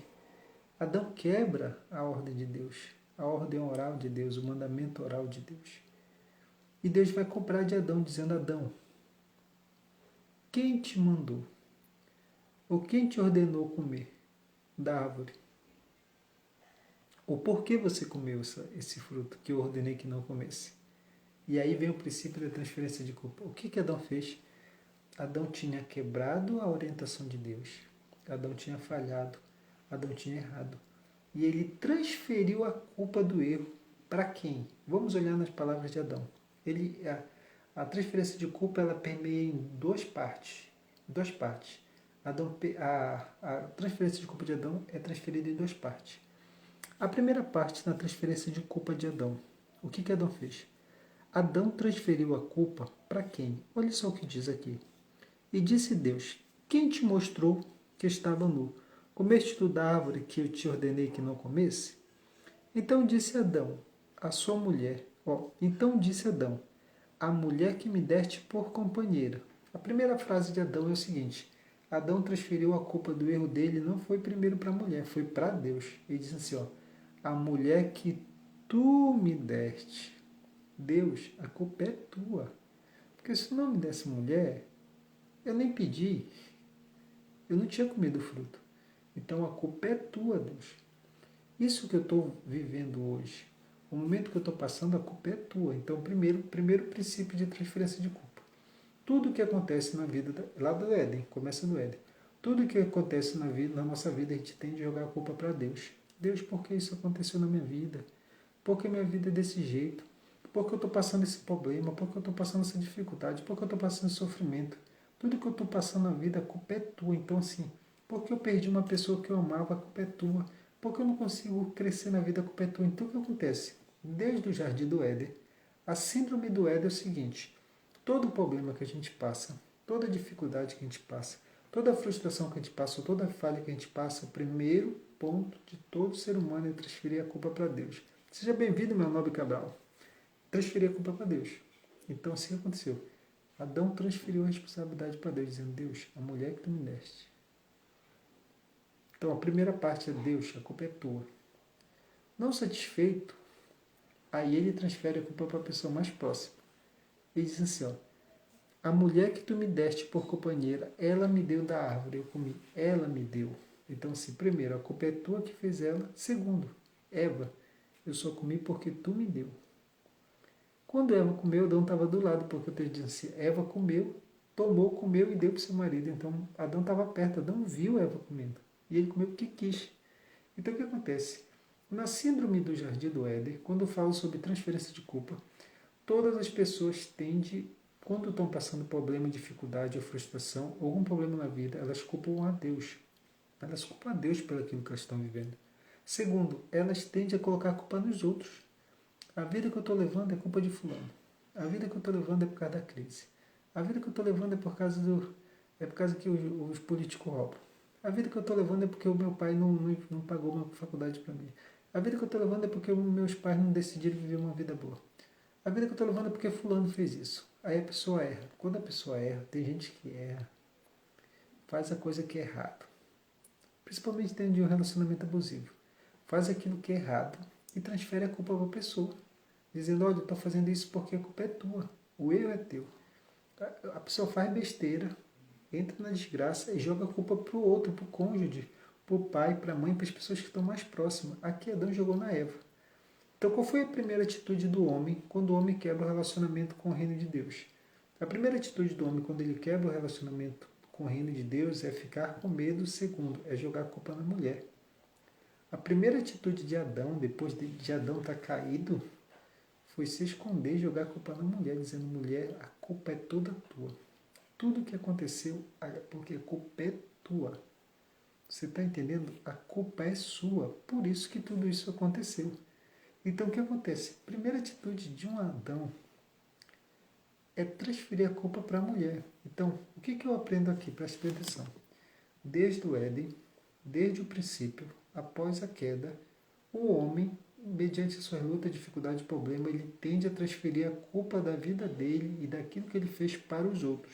Adão quebra a ordem de Deus, a ordem oral de Deus, o mandamento oral de Deus. E Deus vai cobrar de Adão, dizendo, Adão, quem te mandou? Ou quem te ordenou comer da árvore? Ou por que você comeu esse fruto que eu ordenei que não comesse? E aí vem o princípio da transferência de culpa. O que Adão fez? Adão tinha quebrado a orientação de Deus. Adão tinha falhado. Adão tinha errado. E ele transferiu a culpa do erro para quem? Vamos olhar nas palavras de Adão. A transferência de culpa ela permeia em duas partes. A transferência de culpa de Adão é transferida em duas partes. A primeira parte na transferência de culpa de Adão. O que Adão fez? Adão transferiu a culpa para quem? Olha só o que diz aqui. E disse Deus, quem te mostrou que estava nu? Comeste tu da árvore que eu te ordenei que não comesse? Então disse Adão, a sua mulher, então disse Adão, a mulher que me deste por companheira. A primeira frase de Adão é o seguinte, Adão transferiu a culpa do erro dele, não foi primeiro para a mulher, foi para Deus. Ele disse assim, a mulher que tu me deste. Deus, a culpa é tua. Porque se tu não me desse mulher, eu nem pedi, eu não tinha comido o fruto. Então a culpa é tua, Deus. Isso que eu estou vivendo hoje, o momento que eu estou passando, a culpa é tua. Então, primeiro princípio de transferência de culpa. Tudo que acontece na vida, lá do Éden, começa do Éden. Tudo que acontece na nossa vida, a gente tem de jogar a culpa para Deus. Deus, por que isso aconteceu na minha vida? Por que minha vida é desse jeito? Por que eu estou passando esse problema? Por que eu estou passando essa dificuldade? Por que eu estou passando esse sofrimento? Tudo que eu estou passando na vida, a culpa é tua. Então, assim, porque eu perdi uma pessoa que eu amava, a culpa é tua. Porque eu não consigo crescer na vida, a culpa é tua. Então, o que acontece? Desde o jardim do Éden, a síndrome do Éden é o seguinte, todo problema que a gente passa, toda dificuldade que a gente passa, toda frustração que a gente passa, toda falha que a gente passa, o primeiro ponto de todo ser humano é transferir a culpa para Deus. Seja bem-vindo, meu nobre Cabral. Transferir a culpa para Deus. Então, assim aconteceu. Adão transferiu a responsabilidade para Deus, dizendo, Deus, a mulher que tu me deste. Então, a primeira parte é Deus, a culpa é tua. Não satisfeito, aí ele transfere a culpa para a pessoa mais próxima. Ele diz assim, a mulher que tu me deste por companheira, ela me deu da árvore, eu comi, ela me deu. Então, assim, primeiro, a culpa é tua que fez ela. Segundo, Eva, eu só comi porque tu me deu. Quando Eva comeu, Adão estava do lado, porque o texto diz assim, Eva comeu, tomou, comeu e deu para o seu marido. Então, Adão estava perto, Adão viu Eva comendo. E ele comeu porque quis. Então, o que acontece? Na síndrome do jardim do Éden, quando eu falo sobre transferência de culpa, todas as pessoas tendem, quando estão passando problema, dificuldade ou frustração, ou algum problema na vida, elas culpam a Deus. Elas culpam a Deus pelo aquilo que elas estão vivendo. Segundo, elas tendem a colocar a culpa nos outros. A vida que eu estou levando é culpa de fulano. A vida que eu estou levando é por causa da crise. A vida que eu estou levando é por causa que os políticos roubam. A vida que eu estou levando é porque o meu pai não pagou uma faculdade para mim. A vida que eu estou levando é porque meus pais não decidiram viver uma vida boa. A vida que eu estou levando é porque fulano fez isso. Aí a pessoa erra. Quando a pessoa erra, tem gente que erra, faz a coisa que é errado. Principalmente dentro de um relacionamento abusivo. Faz aquilo que é errado e transfere a culpa para a pessoa. Dizendo, olha, eu estou fazendo isso porque a culpa é tua. O erro é teu. A pessoa faz besteira, entra na desgraça e joga a culpa para o outro, para o cônjuge, para o pai, para a mãe, para as pessoas que estão mais próximas. Aqui Adão jogou na Eva. Então, qual foi a primeira atitude do homem quando o homem quebra o relacionamento com o reino de Deus? A primeira atitude do homem quando ele quebra o relacionamento com o reino de Deus é ficar com medo. Segundo, é jogar a culpa na mulher. A primeira atitude de Adão, depois de Adão estar caído, foi se esconder e jogar a culpa na mulher, dizendo, mulher, a culpa é toda tua. Tudo que aconteceu, porque a culpa é tua. Você está entendendo? A culpa é sua. Por isso que tudo isso aconteceu. Então, o que acontece? A primeira atitude de um Adão é transferir a culpa para a mulher. Então, o que eu aprendo aqui? Preste atenção. Desde o Éden, desde o princípio, após a queda, o homem, mediante suas lutas, dificuldades e problemas, ele tende a transferir a culpa da vida dele e daquilo que ele fez para os outros.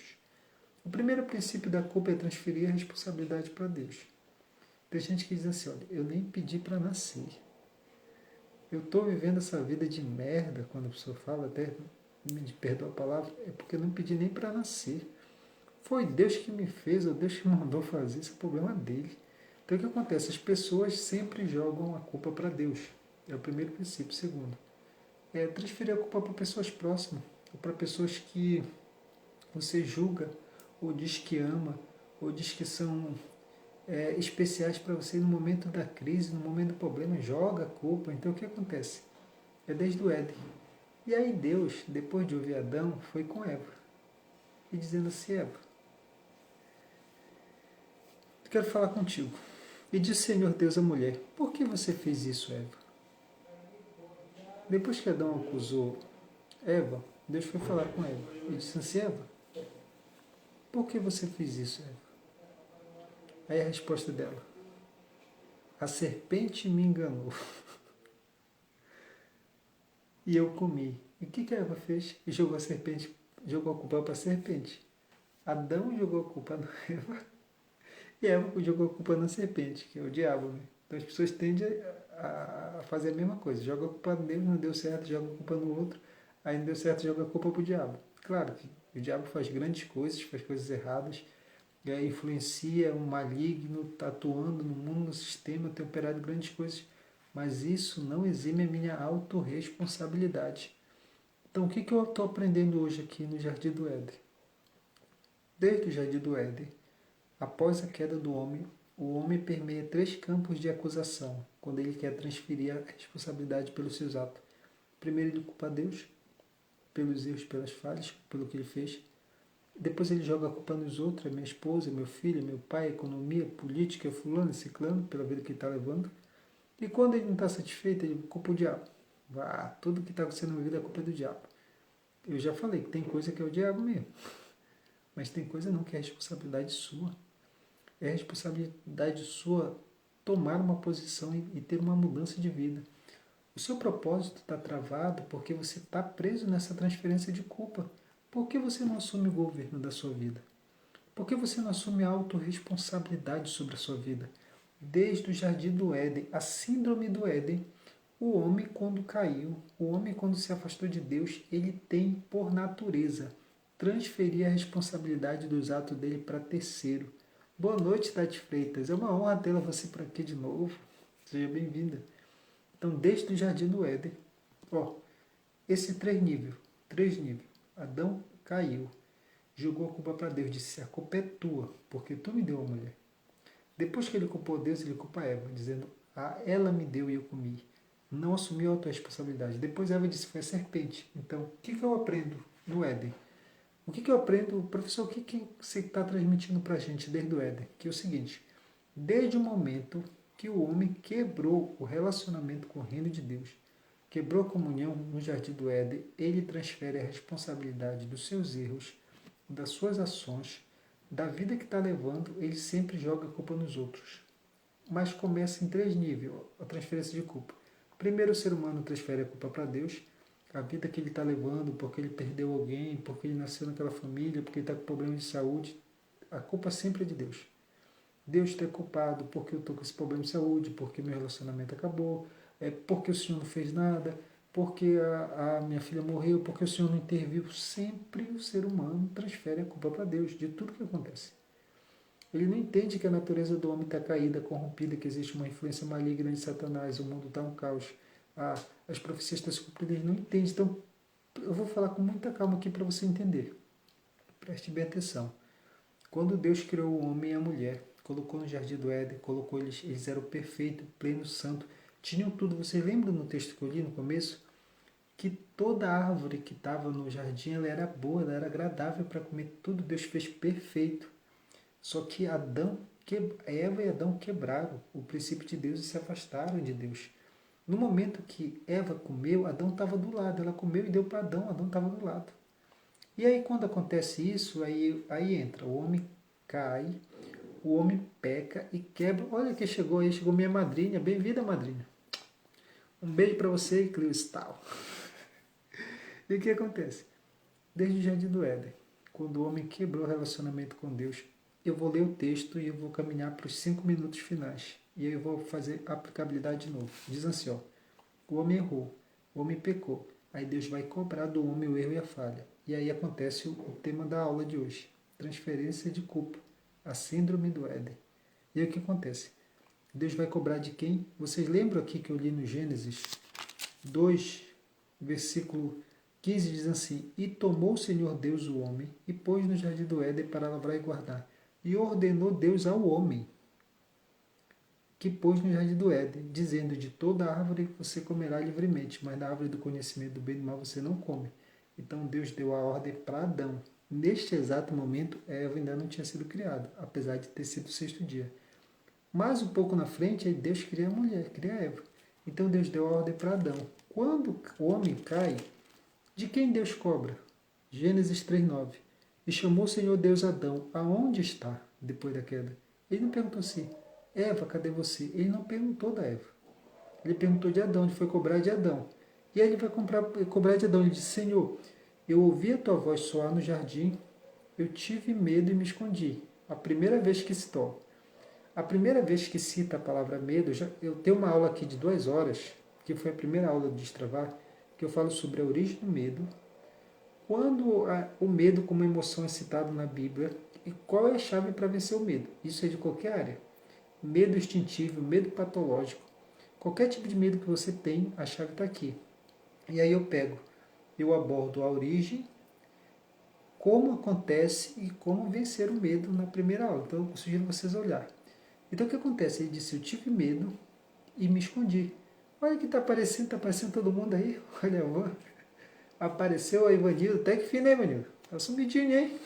O primeiro princípio da culpa é transferir a responsabilidade para Deus. Tem gente que diz assim, olha, eu nem pedi para nascer. Eu estou vivendo essa vida de merda, quando a pessoa fala, até me perdoa a palavra, é porque eu não pedi nem para nascer. Foi Deus que me fez, ou Deus que me mandou fazer, esse é o problema dele. Então o que acontece? As pessoas sempre jogam a culpa para Deus. É o primeiro princípio. Segundo, é transferir a culpa para pessoas próximas, ou para pessoas que você julga, ou diz que ama, ou diz que são especiais para você no momento da crise, no momento do problema, joga a culpa. Então o que acontece? É desde o Éden. E aí Deus, depois de ouvir Adão, foi com Eva. E dizendo assim, Eva, eu quero falar contigo. E disse Senhor Deus à mulher, por que você fez isso, Eva? Depois que Adão acusou Eva, Deus foi falar com Eva. Ele disse assim, Eva, por que você fez isso, Eva? Aí a resposta dela, a serpente me enganou e eu comi. E o que a Eva fez? Jogou a serpente, jogou a culpa para a serpente. Adão jogou a culpa na Eva e Eva jogou a culpa na serpente, que é o diabo. Né? Então as pessoas tendem a fazer a mesma coisa. Joga a culpa no Deus, não deu certo, joga a culpa no outro. Aí não deu certo, joga a culpa para o diabo. Claro que o diabo faz grandes coisas, faz coisas erradas, e aí influencia um maligno, está atuando no mundo, no sistema, tem operado grandes coisas, mas isso não exime a minha autorresponsabilidade. Então, o que eu estou aprendendo hoje aqui no Jardim do Éden? Desde o Jardim do Éden, após a queda do homem, o homem permeia 3 campos de acusação, quando ele quer transferir a responsabilidade pelos seus atos. Primeiro, ele culpa Deus pelos erros, pelas falhas, pelo que ele fez. Depois ele joga a culpa nos outros, minha esposa, meu filho, meu pai, economia, política, fulano, ciclano, pela vida que ele está levando. E quando ele não está satisfeito, ele culpa o diabo. Tudo que está acontecendo na vida é culpa do diabo. Eu já falei que tem coisa que é o diabo mesmo. Mas tem coisa não que é responsabilidade sua. É responsabilidade sua tomar uma posição e ter uma mudança de vida. O seu propósito está travado porque você está preso nessa transferência de culpa. Por que você não assume o governo da sua vida? Por que você não assume a autorresponsabilidade sobre a sua vida? Desde o Jardim do Éden, a síndrome do Éden, o homem quando caiu, o homem quando se afastou de Deus, ele tem por natureza transferir a responsabilidade dos atos dele para terceiro. Boa noite, Tati Freitas. É uma honra tê-la você por aqui de novo. Seja bem-vinda. Então, desde o Jardim do Éden, esse três níveis. Adão caiu, jogou a culpa para Deus, disse, a culpa é tua, porque tu me deu a mulher. Depois que ele culpou Deus, ele culpa Eva, dizendo, ela me deu e eu comi. Não assumiu a tua responsabilidade. Depois Eva disse, foi a serpente. Então, o que eu aprendo no Éden? O que eu aprendo, professor, o que você está transmitindo para a gente desde o Éden? Que é o seguinte, desde o momento que o homem quebrou o relacionamento com o reino de Deus, quebrou a comunhão no Jardim do Éden, ele transfere a responsabilidade dos seus erros, das suas ações, da vida que está levando, ele sempre joga a culpa nos outros. Mas começa em 3 níveis a transferência de culpa. Primeiro, o ser humano transfere a culpa para Deus, a vida que ele está levando, porque ele perdeu alguém, porque ele nasceu naquela família, porque ele está com problema de saúde. A culpa sempre é de Deus. Deus está culpado porque eu estou com esse problema de saúde, porque meu relacionamento acabou, porque o Senhor não fez nada, porque a minha filha morreu, porque o Senhor não interviu. Sempre o ser humano transfere a culpa para Deus de tudo que acontece. Ele não entende que a natureza do homem está caída, corrompida, que existe uma influência maligna de Satanás, o mundo está um caos. As profecias estão se cumprindo, ele não entende. Então, eu vou falar com muita calma aqui para você entender. Preste bem atenção. Quando Deus criou o homem e a mulher, colocou no Jardim do Éden, colocou eles eram perfeitos, pleno, santo, tinham tudo. Você lembra no texto que eu li no começo? Que toda árvore que estava no jardim ela era boa, ela era agradável para comer, tudo Deus fez perfeito. Só que Eva e Adão quebraram o princípio de Deus e se afastaram de Deus. No momento que Eva comeu, Adão estava do lado, ela comeu e deu para Adão estava do lado. E aí quando acontece isso, aí entra, o homem cai, o homem peca e quebra. Olha quem chegou aí, chegou minha madrinha, bem-vinda madrinha. Um beijo para você, Cristal. E o que acontece? Desde o Jardim do Éden, quando o homem quebrou o relacionamento com Deus, eu vou ler o texto e eu vou caminhar para os 5 minutos finais. E aí eu vou fazer a aplicabilidade de novo. Diz assim, o homem errou, o homem pecou. Aí Deus vai cobrar do homem o erro e a falha. E aí acontece o tema da aula de hoje. Transferência de culpa. A síndrome do Éden. E aí o que acontece? Deus vai cobrar de quem? Vocês lembram aqui que eu li no Gênesis 2, versículo 15, diz assim, e tomou o Senhor Deus o homem, e pôs no jardim do Éden para lavrar e guardar. E ordenou Deus ao homem, que pôs no jardim do Éden, dizendo, de toda árvore você comerá livremente, mas da árvore do conhecimento do bem e do mal você não come. Então Deus deu a ordem para Adão. Neste exato momento, Eva ainda não tinha sido criada, apesar de ter sido o 6º dia. Mas um pouco na frente, aí Deus cria a mulher, cria a Eva. Então Deus deu a ordem para Adão. Quando o homem cai, De quem Deus cobra? Gênesis 3:9. E chamou o Senhor Deus Adão, aonde está, depois da queda? Ele não perguntou assim, Eva, cadê você? Ele não perguntou da Eva. Ele perguntou de Adão, ele foi cobrar de Adão. E aí ele vai cobrar de Adão. Ele disse, Senhor, eu ouvi a tua voz soar no jardim, eu tive medo e me escondi. A primeira vez que citou. A primeira vez que cita a palavra medo, eu tenho uma aula aqui de 2 horas, que foi a primeira aula de Destravar, que eu falo sobre a origem do medo, quando o medo como emoção é citado na Bíblia e qual é a chave para vencer o medo. Isso é de qualquer área. Medo instintivo, medo patológico. Qualquer tipo de medo que você tem, a chave está aqui. E aí eu abordo a origem, como acontece e como vencer o medo na primeira aula. Então eu sugiro vocês olhar. Então o que acontece? Ele disse, eu tive medo e me escondi. Olha que está aparecendo todo mundo aí. Olha, apareceu a Ivanildo, até que fim, né, Ivanildo? Tá sumidinho, hein?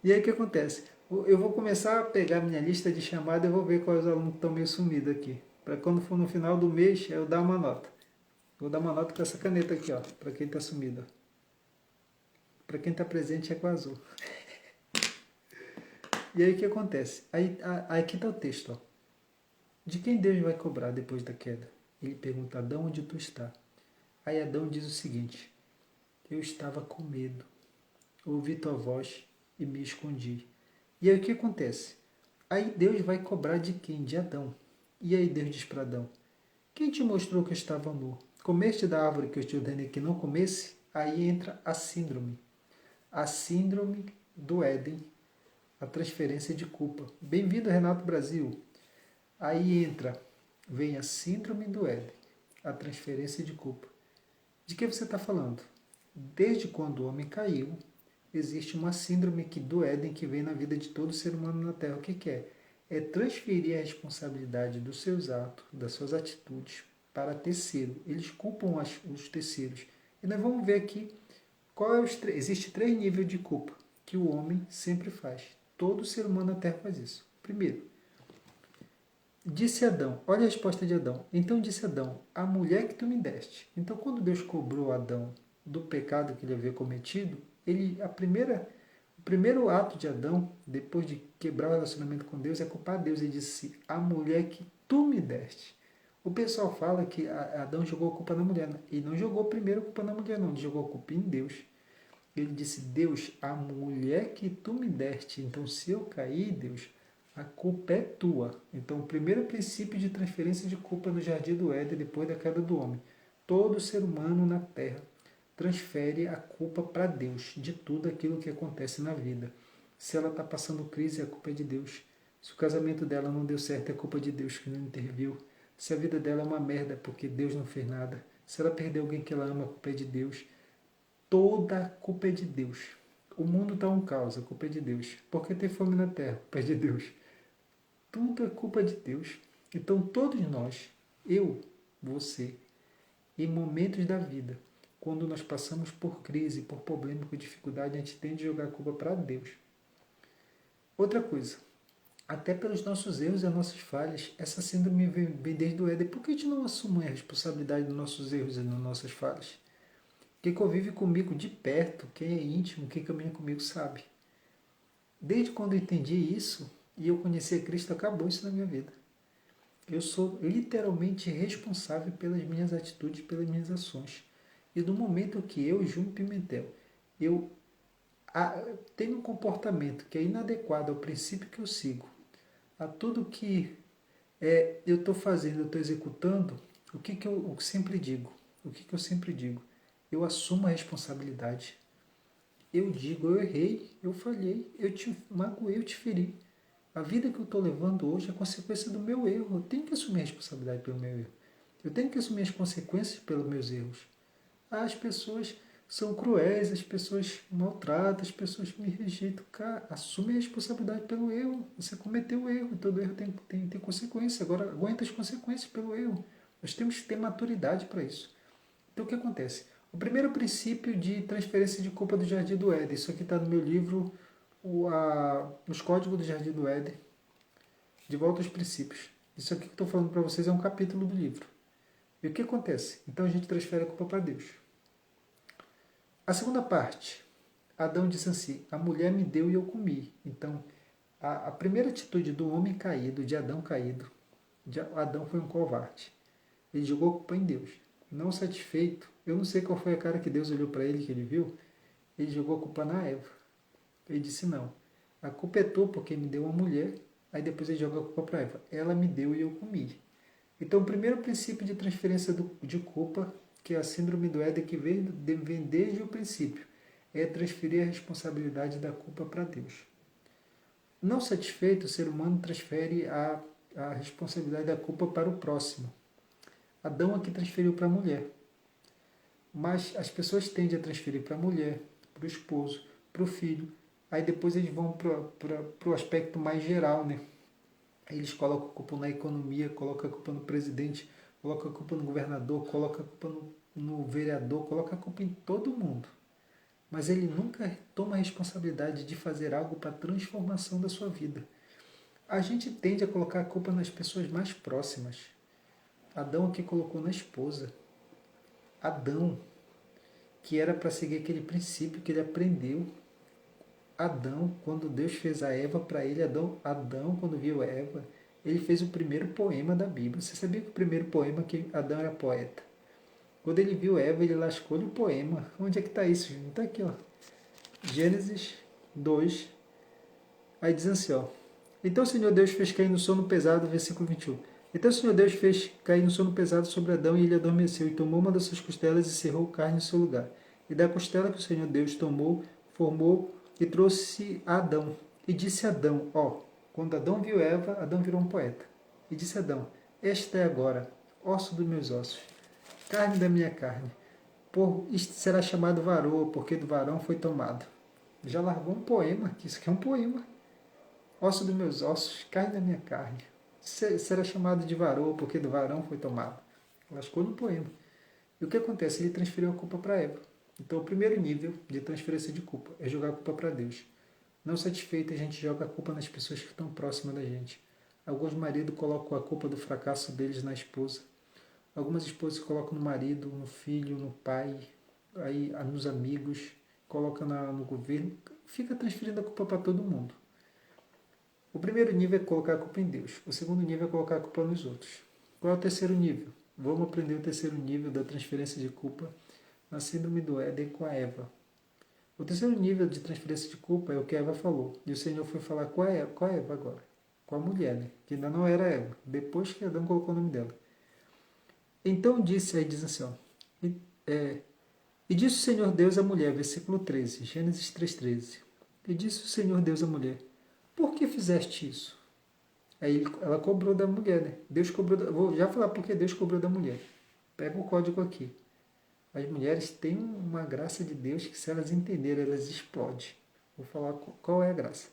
E aí o que acontece? Eu vou começar a pegar minha lista de chamada e vou ver quais alunos estão meio sumidos aqui. Para quando for no final do mês, eu dar uma nota. Vou dar uma nota com essa caneta aqui, ó, para quem está sumido. Para quem está presente é com azul. E aí o que acontece? Aí aqui está o texto, ó. De quem Deus vai cobrar depois da queda? Ele pergunta, Adão, onde tu está? Aí Adão diz o seguinte, eu estava com medo, ouvi tua voz e me escondi. E aí o que acontece? Aí Deus vai cobrar de quem? De Adão. E aí Deus diz para Adão, quem te mostrou que eu estava nu? Comeste da árvore que eu te ordenei que não comesse? Aí entra a síndrome. A síndrome do Éden, a transferência de culpa. Bem-vindo, Renato Brasil. Aí vem a síndrome do Éden, a transferência de culpa. De que você está falando? Desde quando o homem caiu, existe uma síndrome aqui do Éden que vem na vida de todo ser humano na Terra. O que é? É transferir a responsabilidade dos seus atos, das suas atitudes, para terceiro. Eles culpam os terceiros. E nós vamos ver aqui qual é existe 3 níveis de culpa que o homem sempre faz. Todo ser humano na Terra faz isso. Primeiro, disse Adão, olha a resposta de Adão. Então disse Adão, a mulher que tu me deste. Então quando Deus cobrou Adão do pecado que ele havia cometido, o primeiro ato de Adão, depois de quebrar o relacionamento com Deus, é culpar Deus. Ele disse, a mulher que tu me deste. O pessoal fala que Adão jogou a culpa na mulher. E não jogou primeiro a culpa na mulher, não. Ele jogou a culpa em Deus. Ele disse, Deus, a mulher que tu me deste. Então se eu cair, Deus, a culpa é tua. Então o primeiro princípio de transferência de culpa no jardim do Éden, depois da queda do homem. Todo ser humano na Terra transfere a culpa para Deus de tudo aquilo que acontece na vida. Se ela está passando crise, a culpa é de Deus. Se o casamento dela não deu certo, é culpa de Deus que não interviu. Se a vida dela é uma merda, é porque Deus não fez nada. Se ela perdeu alguém que ela ama, a culpa é de Deus. Toda a culpa é de Deus. O mundo está um caos, a culpa é de Deus. Por que tem fome na terra? A culpa é de Deus. Tudo é culpa de Deus. Então todos nós, eu, você, em momentos da vida, quando nós passamos por crise, por problema, por dificuldade, a gente tende a jogar a culpa para Deus. Outra coisa, até pelos nossos erros e as nossas falhas, essa síndrome vem desde o Éden. Por que a gente não assume a responsabilidade dos nossos erros e das nossas falhas? Quem convive comigo de perto, quem é íntimo, quem caminha comigo sabe. Desde quando eu entendi isso e eu conheci a Cristo, acabou isso na minha vida. Eu sou literalmente responsável pelas minhas atitudes, pelas minhas ações. E no momento que eu, Júnior Pimentel, eu tenho um comportamento que é inadequado ao princípio que eu sigo, a tudo que eu estou fazendo, eu estou executando, o que eu sempre digo? O que eu sempre digo? Eu assumo a responsabilidade. Eu digo, eu errei, eu falhei, eu te magoei, eu te feri. A vida que eu estou levando hoje é consequência do meu erro. Eu tenho que assumir a responsabilidade pelo meu erro. Eu tenho que assumir as consequências pelos meus erros. As pessoas são cruéis, as pessoas maltratam, as pessoas me rejeitam. Cara, assume a responsabilidade pelo erro. Você cometeu o erro, todo erro tem consequência. Agora aguenta as consequências pelo erro. Nós temos que ter maturidade para isso. Então o que acontece? O primeiro princípio de transferência de culpa do Jardim do Éden, isso aqui está no meu livro, Os Códigos do Jardim do Éden, de volta aos princípios. Isso aqui que eu estou falando para vocês é um capítulo do livro. E o que acontece? Então a gente transfere a culpa para Deus. A segunda parte, Adão disse assim, a mulher me deu e eu comi. Então, a primeira atitude do homem caído, de Adão caído, Adão foi um covarde. Ele jogou a culpa em Deus. Não satisfeito, eu não sei qual foi a cara que Deus olhou para ele, que ele viu, ele jogou a culpa na Eva. Ele disse, não, a culpa é tua porque me deu uma mulher, aí depois ele joga a culpa para Eva. Ela me deu e eu comi. Então, o primeiro princípio de transferência de culpa, que é a síndrome do Éden, que vem desde o princípio, é transferir a responsabilidade da culpa para Deus. Não satisfeito, o ser humano transfere a responsabilidade da culpa para o próximo. Adão aqui transferiu para a mulher. Mas as pessoas tendem a transferir para a mulher, para o esposo, para o filho. Aí depois eles vão para o aspecto mais geral, né? Eles colocam a culpa na economia, colocam a culpa no presidente, colocam a culpa no governador, colocam a culpa no vereador, colocam a culpa em todo mundo. Mas ele nunca toma a responsabilidade de fazer algo para a transformação da sua vida. A gente tende a colocar a culpa nas pessoas mais próximas. Adão aqui colocou na esposa. Adão, que era para seguir aquele princípio que ele aprendeu. Adão, quando Deus fez a Eva para ele, Adão, quando viu Eva, ele fez o primeiro poema da Bíblia. Você sabia que o primeiro poema, que Adão era poeta? Quando ele viu Eva, ele lascou-lhe o poema. Onde é que está isso, gente? Está aqui, ó. Gênesis 2. Aí diz assim, ó. Então o Senhor Deus fez cair no sono pesado, versículo 21. Então o Senhor Deus fez cair no sono pesado sobre Adão e ele adormeceu e tomou uma das suas costelas e cerrou carne em seu lugar. E da costela que o Senhor Deus tomou, formou e trouxe a Adão. E disse a Adão, ó, quando Adão viu Eva, Adão virou um poeta. E disse a Adão, esta é agora, osso dos meus ossos, carne da minha carne. Isto será chamado varoa, porque do varão foi tomado. Já largou um poema, que isso aqui é um poema. Osso dos meus ossos, carne da minha carne. Será chamado de varoa, porque do varão foi tomado. Lascou no poema. E o que acontece? Ele transferiu a culpa para Eva. Então, o primeiro nível de transferência de culpa é jogar a culpa para Deus. Não satisfeito, a gente joga a culpa nas pessoas que estão próximas da gente. Alguns maridos colocam a culpa do fracasso deles na esposa. Algumas esposas colocam no marido, no filho, no pai, aí nos amigos, colocam no governo. Fica transferindo a culpa para todo mundo. O primeiro nível é colocar a culpa em Deus. O segundo nível é colocar a culpa nos outros. Qual é o terceiro nível? Vamos aprender o terceiro nível da transferência de culpa na síndrome do Éden com a Eva. O terceiro nível de transferência de culpa é o que a Eva falou. E o Senhor foi falar com a Eva agora. Com a mulher, né? Que ainda não era Eva. Depois que Adão colocou o nome dela. Então disse, aí diz assim, ó. E disse o Senhor Deus à mulher, versículo 13, Gênesis 3,13. E disse o Senhor Deus à mulher, por que fizeste isso? Aí ela cobrou da mulher, né? Deus cobrou, vou já falar porque Deus cobrou da mulher. Pega o código aqui. As mulheres têm uma graça de Deus que se elas entenderem, elas explodem. Vou falar qual é a graça.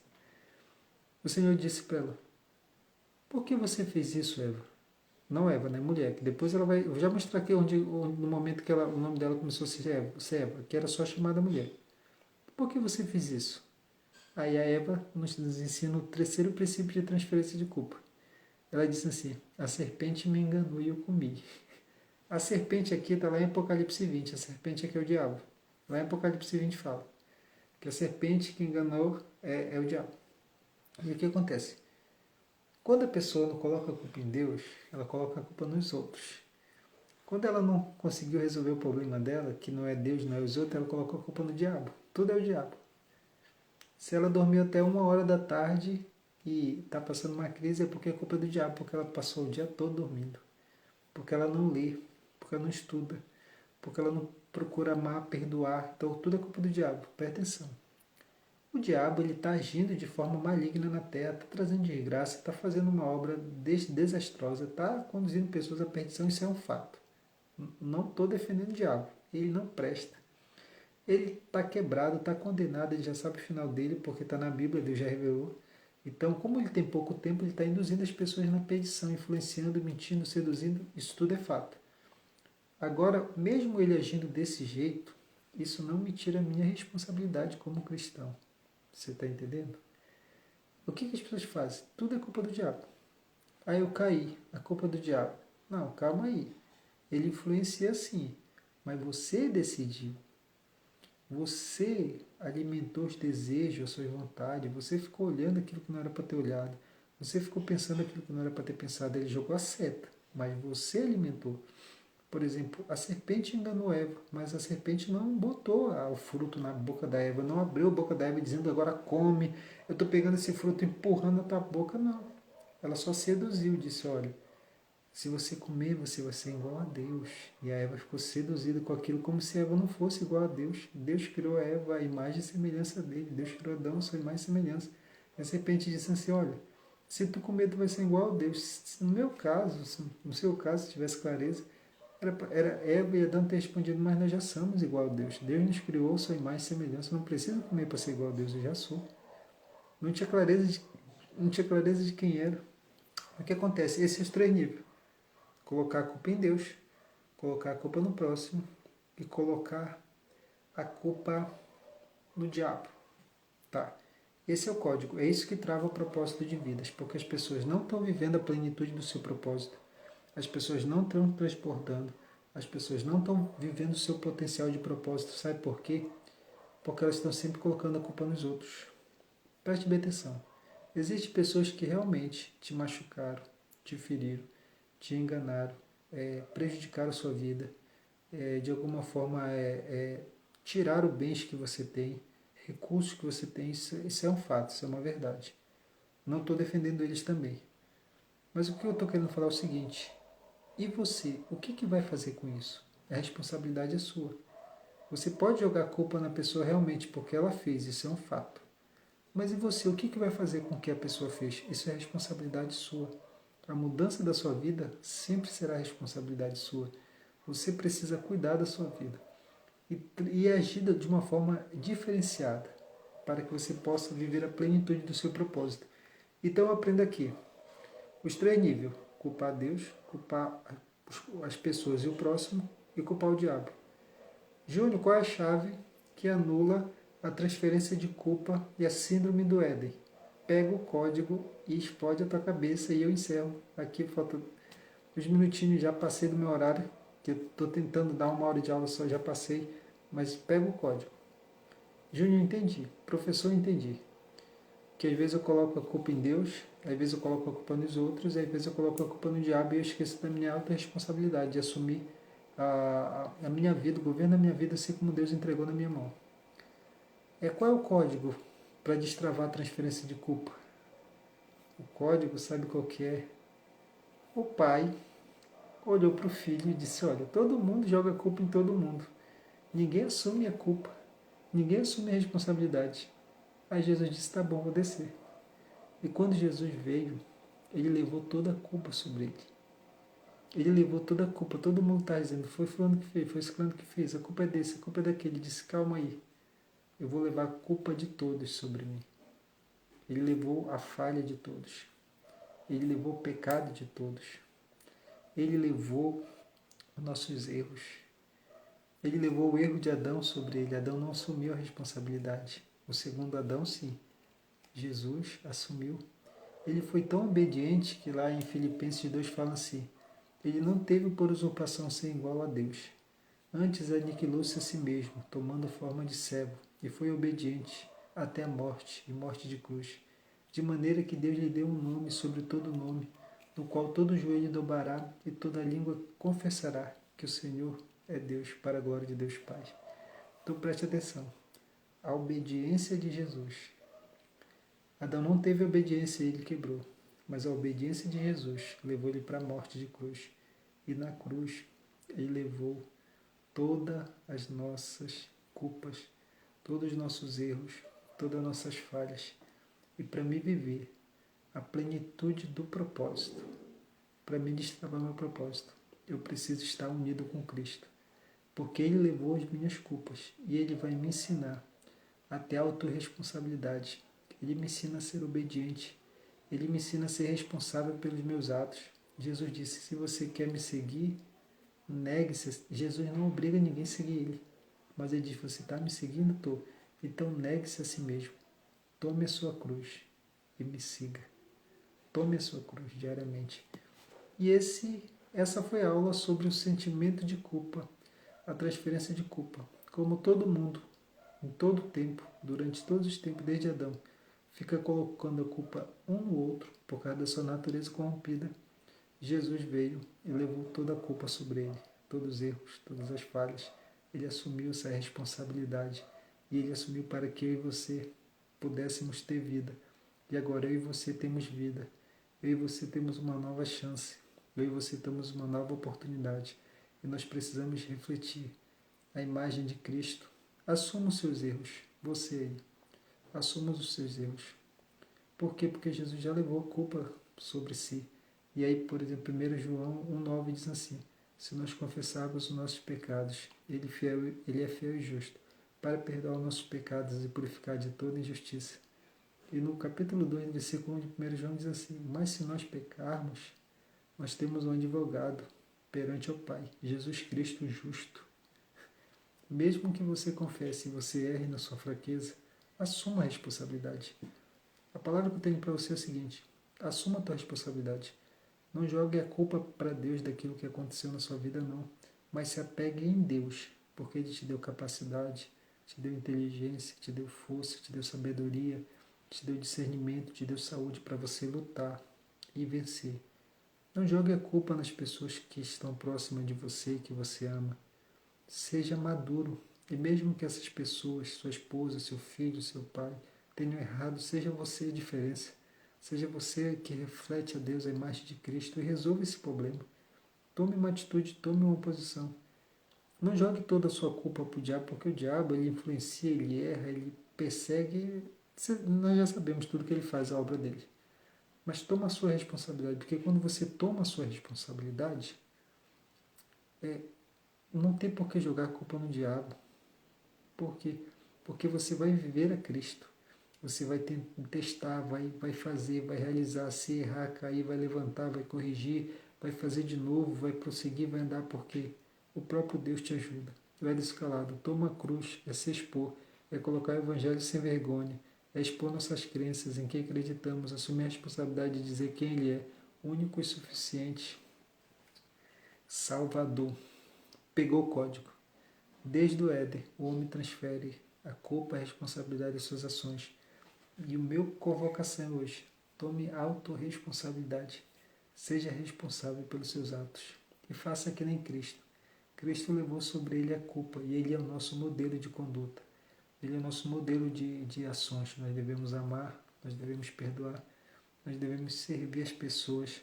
O Senhor disse para ela, por que você fez isso, Eva? Não Eva, né? Mulher. Que depois ela vai... Eu vou já mostrar aqui no momento que o nome dela começou a ser Eva, que era só chamada mulher. Por que você fez isso? Aí a Eva nos ensina o terceiro princípio de transferência de culpa. Ela disse assim, a serpente me enganou e eu comi. A serpente aqui está lá em Apocalipse 20, a serpente aqui é o diabo. Lá em Apocalipse 20 fala que a serpente que enganou é o diabo. E o que acontece? Quando a pessoa não coloca a culpa em Deus, ela coloca a culpa nos outros. Quando ela não conseguiu resolver o problema dela, que não é Deus, não é os outros, ela colocou a culpa no diabo. Tudo é o diabo. Se ela dormiu até 1h da tarde e está passando uma crise, é porque é culpa do diabo, porque ela passou o dia todo dormindo. Porque ela não lê, porque ela não estuda, porque ela não procura amar, perdoar. Então tudo é culpa do diabo. Presta atenção. O diabo está agindo de forma maligna na terra, está trazendo desgraça, está fazendo uma obra desastrosa, está conduzindo pessoas à perdição, isso é um fato. Não estou defendendo o diabo, ele não presta. Ele está quebrado, está condenado, ele já sabe o final dele, porque está na Bíblia, Deus já revelou. Então, como ele tem pouco tempo, ele está induzindo as pessoas na perdição, influenciando, mentindo, seduzindo, isso tudo é fato. Agora, mesmo ele agindo desse jeito, isso não me tira a minha responsabilidade como cristão. Você está entendendo? O que as pessoas fazem? Tudo é culpa do diabo. Aí eu caí, a culpa é do diabo. Não, calma aí. Ele influencia sim, mas você decidiu. Você alimentou os desejos, as suas vontades, você ficou olhando aquilo que não era para ter olhado, você ficou pensando aquilo que não era para ter pensado. Ele jogou a seta, mas você alimentou. Por exemplo, a serpente enganou Eva, mas a serpente não botou o fruto na boca da Eva, não abriu a boca da Eva dizendo agora come, eu estou pegando esse fruto e empurrando na tua boca, não. Ela só seduziu, disse, olha, se você comer, você vai ser igual a Deus. E a Eva ficou seduzida com aquilo como se Eva não fosse igual a Deus. Deus criou a Eva à imagem e semelhança dele. Deus criou Adão à sua imagem e semelhança. E a serpente disse assim, olha, se tu comer, tu vai ser igual a Deus. No meu caso, no seu caso, se tivesse clareza, era Eva e Adão ter respondido, mas nós já somos igual a Deus. Deus nos criou à sua imagem e semelhança. Não precisa comer para ser igual a Deus, eu já sou. Não tinha clareza de quem era. O que acontece? Esses são os três níveis. Colocar a culpa em Deus, colocar a culpa no próximo e colocar a culpa no diabo. Tá? Esse é o código, é isso que trava o propósito de vidas, porque as pessoas não estão vivendo a plenitude do seu propósito, as pessoas não estão transbordando, as pessoas não estão vivendo o seu potencial de propósito. Sabe por quê? Porque elas estão sempre colocando a culpa nos outros. Preste bem atenção. Existem pessoas que realmente te machucaram, te feriram, te enganaram, prejudicaram a sua vida, de alguma forma tiraram bens que você tem, recursos que você tem. Isso é um fato, isso é uma verdade. Não estou defendendo eles também. Mas o que eu estou querendo falar é o seguinte: e você, o que vai fazer com isso? A responsabilidade é sua. Você pode jogar a culpa na pessoa realmente porque ela fez, isso é um fato. Mas e você, o que vai fazer com o que a pessoa fez? Isso é responsabilidade sua. A mudança da sua vida sempre será responsabilidade sua. Você precisa cuidar da sua vida e agir de uma forma diferenciada para que você possa viver a plenitude do seu propósito. Então aprenda aqui, os três níveis: culpar Deus, culpar as pessoas e o próximo e culpar o diabo. Júnior, qual é a chave que anula a transferência de culpa e a síndrome do Éden? Pega o código e explode a tua cabeça e eu encerro. Aqui falta uns minutinhos, já passei do meu horário, que eu estou tentando dar 1 hora de aula só, já passei, mas pega o código. Júnior, entendi. Professor, entendi. Que às vezes eu coloco a culpa em Deus, às vezes eu coloco a culpa nos outros, às vezes eu coloco a culpa no diabo e eu esqueço da minha alta responsabilidade de assumir a minha vida, o governo da minha vida, assim como Deus entregou na minha mão. Qual é o código para destravar a transferência de culpa? O código, sabe qual que é? O pai olhou para o filho e disse, olha, todo mundo joga culpa em todo mundo. Ninguém assume a culpa. Ninguém assume a responsabilidade. Aí Jesus disse, tá bom, vou descer. E quando Jesus veio, ele levou toda a culpa sobre ele. Ele levou toda a culpa. Todo mundo está dizendo, foi fulano que fez, foi ciclano que fez, a culpa é desse, a culpa é daquele. Ele disse, calma aí, eu vou levar a culpa de todos sobre mim. Ele levou a falha de todos. Ele levou o pecado de todos. Ele levou os nossos erros. Ele levou o erro de Adão sobre ele. Adão não assumiu a responsabilidade. O segundo Adão, sim. Jesus assumiu. Ele foi tão obediente que lá em Filipenses 2 fala assim, ele não teve por usurpação ser igual a Deus. Antes aniquilou-se a si mesmo, tomando forma de servo, e foi obediente até a morte, e morte de cruz. De maneira que Deus lhe deu um nome sobre todo nome, no qual todo joelho dobrará e toda língua confessará que o Senhor é Deus, para a glória de Deus Pai. Então preste atenção. A obediência de Jesus. Adão não teve obediência e ele quebrou, mas a obediência de Jesus levou ele para a morte de cruz. E na cruz ele levou todas as nossas culpas, todos os nossos erros, todas as nossas falhas. E para me viver a plenitude do propósito, para me destravar meu propósito, eu preciso estar unido com Cristo. Porque Ele levou as minhas culpas e Ele vai me ensinar a ter autorresponsabilidade. Ele me ensina a ser obediente. Ele me ensina a ser responsável pelos meus atos. Jesus disse, se você quer me seguir, negue-se. Jesus não obriga ninguém a seguir Ele. Mas Ele diz, você está me seguindo? Estou. Então negue-se a si mesmo. Tome a sua cruz e me siga. Tome a sua cruz diariamente. E essa foi a aula sobre o sentimento de culpa, a transferência de culpa. Como todo mundo em todo o tempo, durante todos os tempos, desde Adão, fica colocando a culpa um no outro por causa da sua natureza corrompida, Jesus veio e levou toda a culpa sobre ele, todos os erros, todas as falhas. Ele assumiu essa responsabilidade e ele assumiu para que eu e você pudéssemos ter vida. E agora eu e você temos vida. Eu e você temos uma nova chance. Eu e você temos uma nova oportunidade. E nós precisamos refletir a imagem de Cristo. Assuma os seus erros. Você aí. Assuma os seus erros. Por quê? Porque Jesus já levou a culpa sobre si. E aí, por exemplo, 1 João 1,9 diz assim: se nós confessarmos os nossos pecados, ele é fiel e justo para perdoar os nossos pecados e purificar de toda injustiça. E no capítulo 2, versículo 1 de 1 João diz assim: mas se nós pecarmos, nós temos um advogado perante o Pai, Jesus Cristo justo. Mesmo que você confesse e você erre na sua fraqueza, assuma a responsabilidade. A palavra que eu tenho para você é o seguinte: assuma a tua responsabilidade. Não jogue a culpa para Deus daquilo que aconteceu na sua vida, não. Mas se apegue em Deus, porque Ele te deu capacidade, te deu inteligência, te deu força, te deu sabedoria, te deu discernimento, te deu saúde para você lutar e vencer. Não jogue a culpa nas pessoas que estão próximas de você, que você ama. Seja maduro. E mesmo que essas pessoas, sua esposa, seu filho, seu pai, tenham errado, seja você a diferença. Seja você que reflete a Deus, a imagem de Cristo, e resolva esse problema. Tome uma atitude, tome uma posição. Não jogue toda a sua culpa para o diabo, porque o diabo ele influencia, ele erra, ele persegue. Nós já sabemos tudo que ele faz, a obra dele. Mas toma a sua responsabilidade, porque quando você toma a sua responsabilidade, não tem por que jogar a culpa no diabo. Por quê? Porque você vai viver a Cristo. Você vai testar, vai fazer, vai realizar, se errar, cair, vai levantar, vai corrigir, vai fazer de novo, vai prosseguir, vai andar, porque o próprio Deus te ajuda. Velho escalado, toma a cruz, é se expor, é colocar o evangelho sem vergonha, é expor nossas crenças, em quem acreditamos, assumir a responsabilidade de dizer quem Ele é, único e suficiente, Salvador. Pegou o código. Desde o Éden, o homem transfere a culpa e a responsabilidade das suas ações. E o meu convocação hoje, tome autorresponsabilidade. Seja responsável pelos seus atos. E faça que nem Cristo. Cristo levou sobre ele a culpa e ele é o nosso modelo de conduta. Ele é o nosso modelo de ações. Nós devemos amar, nós devemos perdoar, nós devemos servir as pessoas,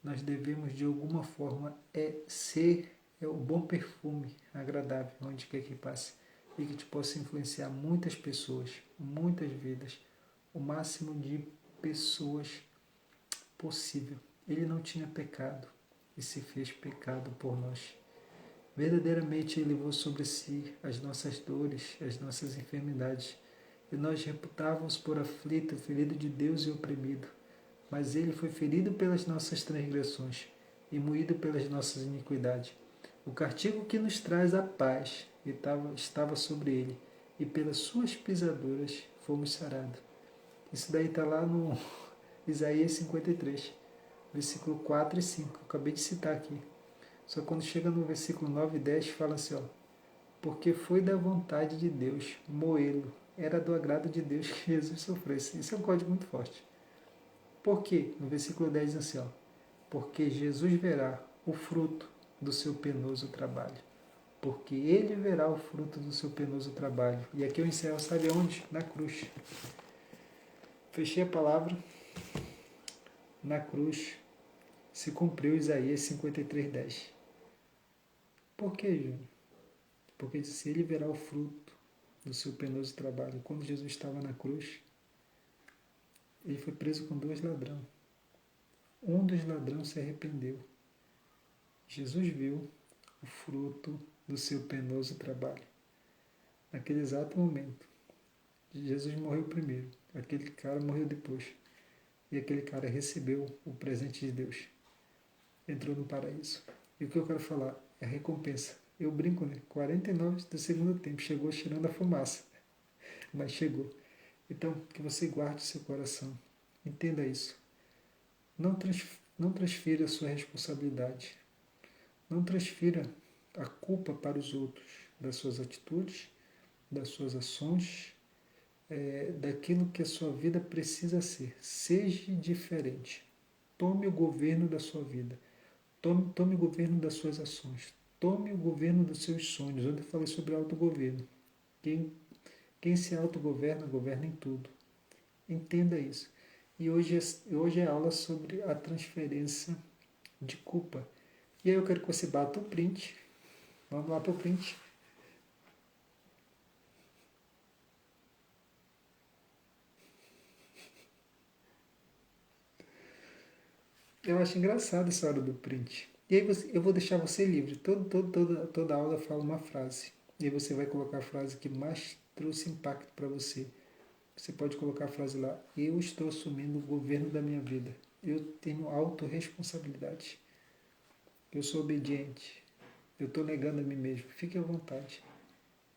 nós devemos de alguma forma ser o bom perfume agradável onde quer que passe e que te possa influenciar muitas pessoas, muitas vidas, o máximo de pessoas possível. Ele não tinha pecado e se fez pecado por nós. Verdadeiramente ele levou sobre si as nossas dores, as nossas enfermidades, e nós reputávamos por aflito, ferido de Deus e oprimido. Mas ele foi ferido pelas nossas transgressões e moído pelas nossas iniquidades. O castigo que nos traz a paz estava sobre ele, e pelas suas pisaduras fomos sarados. Isso daí está lá no Isaías 53, versículo 4 e 5. Eu acabei de citar aqui. Só quando chega no versículo 9 e 10, fala assim, ó, porque foi da vontade de Deus moê-lo. Era do agrado de Deus que Jesus sofresse. Isso é um código muito forte. Por quê? No versículo 10 diz assim, ó, porque Jesus verá o fruto do seu penoso trabalho. Porque ele verá o fruto do seu penoso trabalho. E aqui eu encerro, sabe onde? Na cruz. Fechei a palavra. Na cruz se cumpriu Isaías 53:10. Por que, Júnior? Porque se ele verá o fruto do seu penoso trabalho. Quando Jesus estava na cruz, ele foi preso com 2 ladrões. Um dos ladrões se arrependeu. Jesus viu o fruto do seu penoso trabalho. Naquele exato momento, Jesus morreu primeiro, aquele cara morreu depois. E aquele cara recebeu o presente de Deus. Entrou no paraíso. E o que eu quero falar é a recompensa. Eu brinco, né? 49 do segundo tempo. Chegou cheirando a fumaça. Mas chegou. Então, que você guarde seu coração. Entenda isso. Não transfira a sua responsabilidade. Não transfira a culpa para os outros das suas atitudes, das suas ações, daquilo que a sua vida precisa ser. Seja diferente. Tome o governo da sua vida. Tome o governo das suas ações. Tome o governo dos seus sonhos. Ontem eu falei sobre autogoverno. Quem se autogoverna, governa em tudo. Entenda isso. E hoje é aula sobre a transferência de culpa. E aí eu quero que você bata o print. Vamos lá para o print. Eu acho engraçado essa hora do print. E aí eu vou deixar você livre. Toda aula eu falo uma frase. E aí você vai colocar a frase que mais trouxe impacto para você. Você pode colocar a frase lá: eu estou assumindo o governo da minha vida. Eu tenho autorresponsabilidade. Eu sou obediente. Eu estou negando a mim mesmo. Fique à vontade.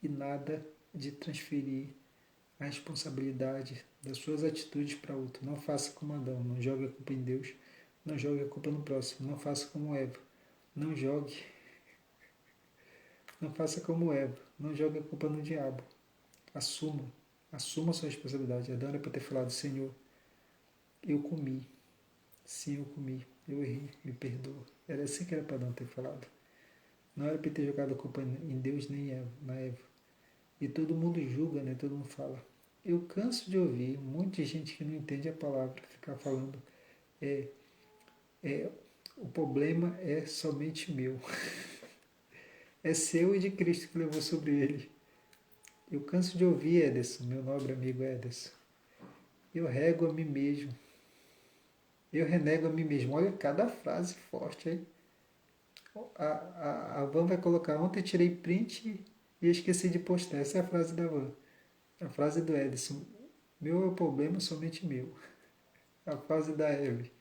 E nada de transferir a responsabilidade das suas atitudes para outro. Não faça como Adão. Não jogue a culpa em Deus. Não jogue a culpa no próximo. Não faça como Eva. Não jogue. Não faça como Eva. Não jogue a culpa no diabo. Assuma. Assuma a sua responsabilidade. Adão era para ter falado: Senhor, eu comi. Sim, eu comi. Eu errei. Me perdoa. Era assim que era para Adão ter falado. Não era para ter jogado a culpa em Deus nem na Eva. E todo mundo julga, né? Todo mundo fala. Eu canso de ouvir um monte de gente que não entende a palavra ficar falando: o problema é somente meu. É seu e de Cristo que levou sobre ele. Eu canso de ouvir, Ederson, meu nobre amigo Ederson. Eu rego a mim mesmo. Eu renego a mim mesmo. Olha cada frase forte aí. A Van vai colocar: ontem tirei print e esqueci de postar. Essa é a frase da Van. A frase do Ederson: meu é o problema somente meu. A frase da Eve: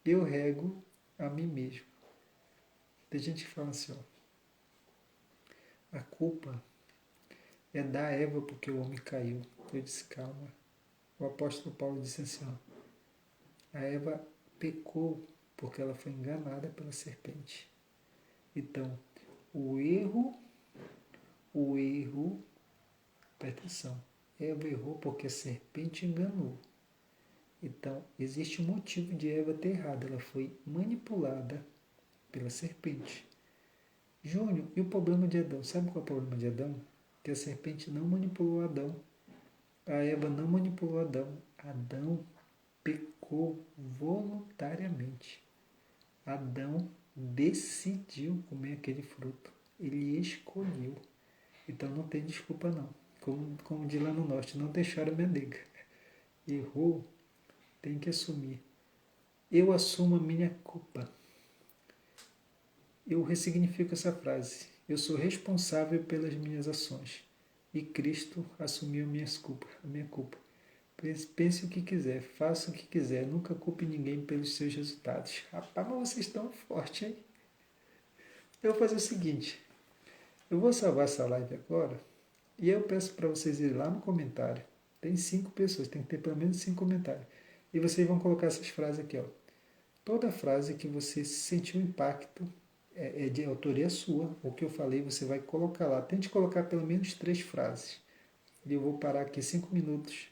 eu rego a mim mesmo. Tem gente que fala assim: ó, a culpa é da Eva porque o homem caiu. Eu disse: calma. O apóstolo Paulo disse assim: ó, a Eva pecou porque ela foi enganada pela serpente. Então, o erro, presta atenção, Eva errou porque a serpente enganou. Então, existe um motivo de Eva ter errado. Ela foi manipulada pela serpente. Júnior, e o problema de Adão? Sabe qual é o problema de Adão? Que a serpente não manipulou Adão. A Eva não manipulou Adão. Adão pecou voluntariamente. Adão decidiu comer aquele fruto. Ele escolheu. Então não tem desculpa não. Como diz lá no norte, não deixaram minha nega. Errou, tem que assumir. Eu assumo a minha culpa. Eu ressignifico essa frase. Eu sou responsável pelas minhas ações. E Cristo assumiu a minha culpa. Pense o que quiser, faça o que quiser, nunca culpe ninguém pelos seus resultados. Rapaz, mas vocês estão fortes, hein? Eu vou fazer o seguinte, eu vou salvar essa live agora e eu peço para vocês irem lá no comentário. Tem 5 pessoas, tem que ter pelo menos 5 comentários. E vocês vão colocar essas frases aqui, ó. Toda frase que você sentiu impacto é de autoria sua. O que eu falei, você vai colocar lá. Tente colocar pelo menos 3 frases. E eu vou parar aqui 5 minutos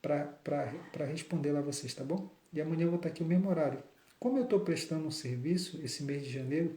para responder lá a vocês, tá bom? E amanhã eu vou estar aqui no mesmo horário. Como eu estou prestando um serviço esse mês de janeiro,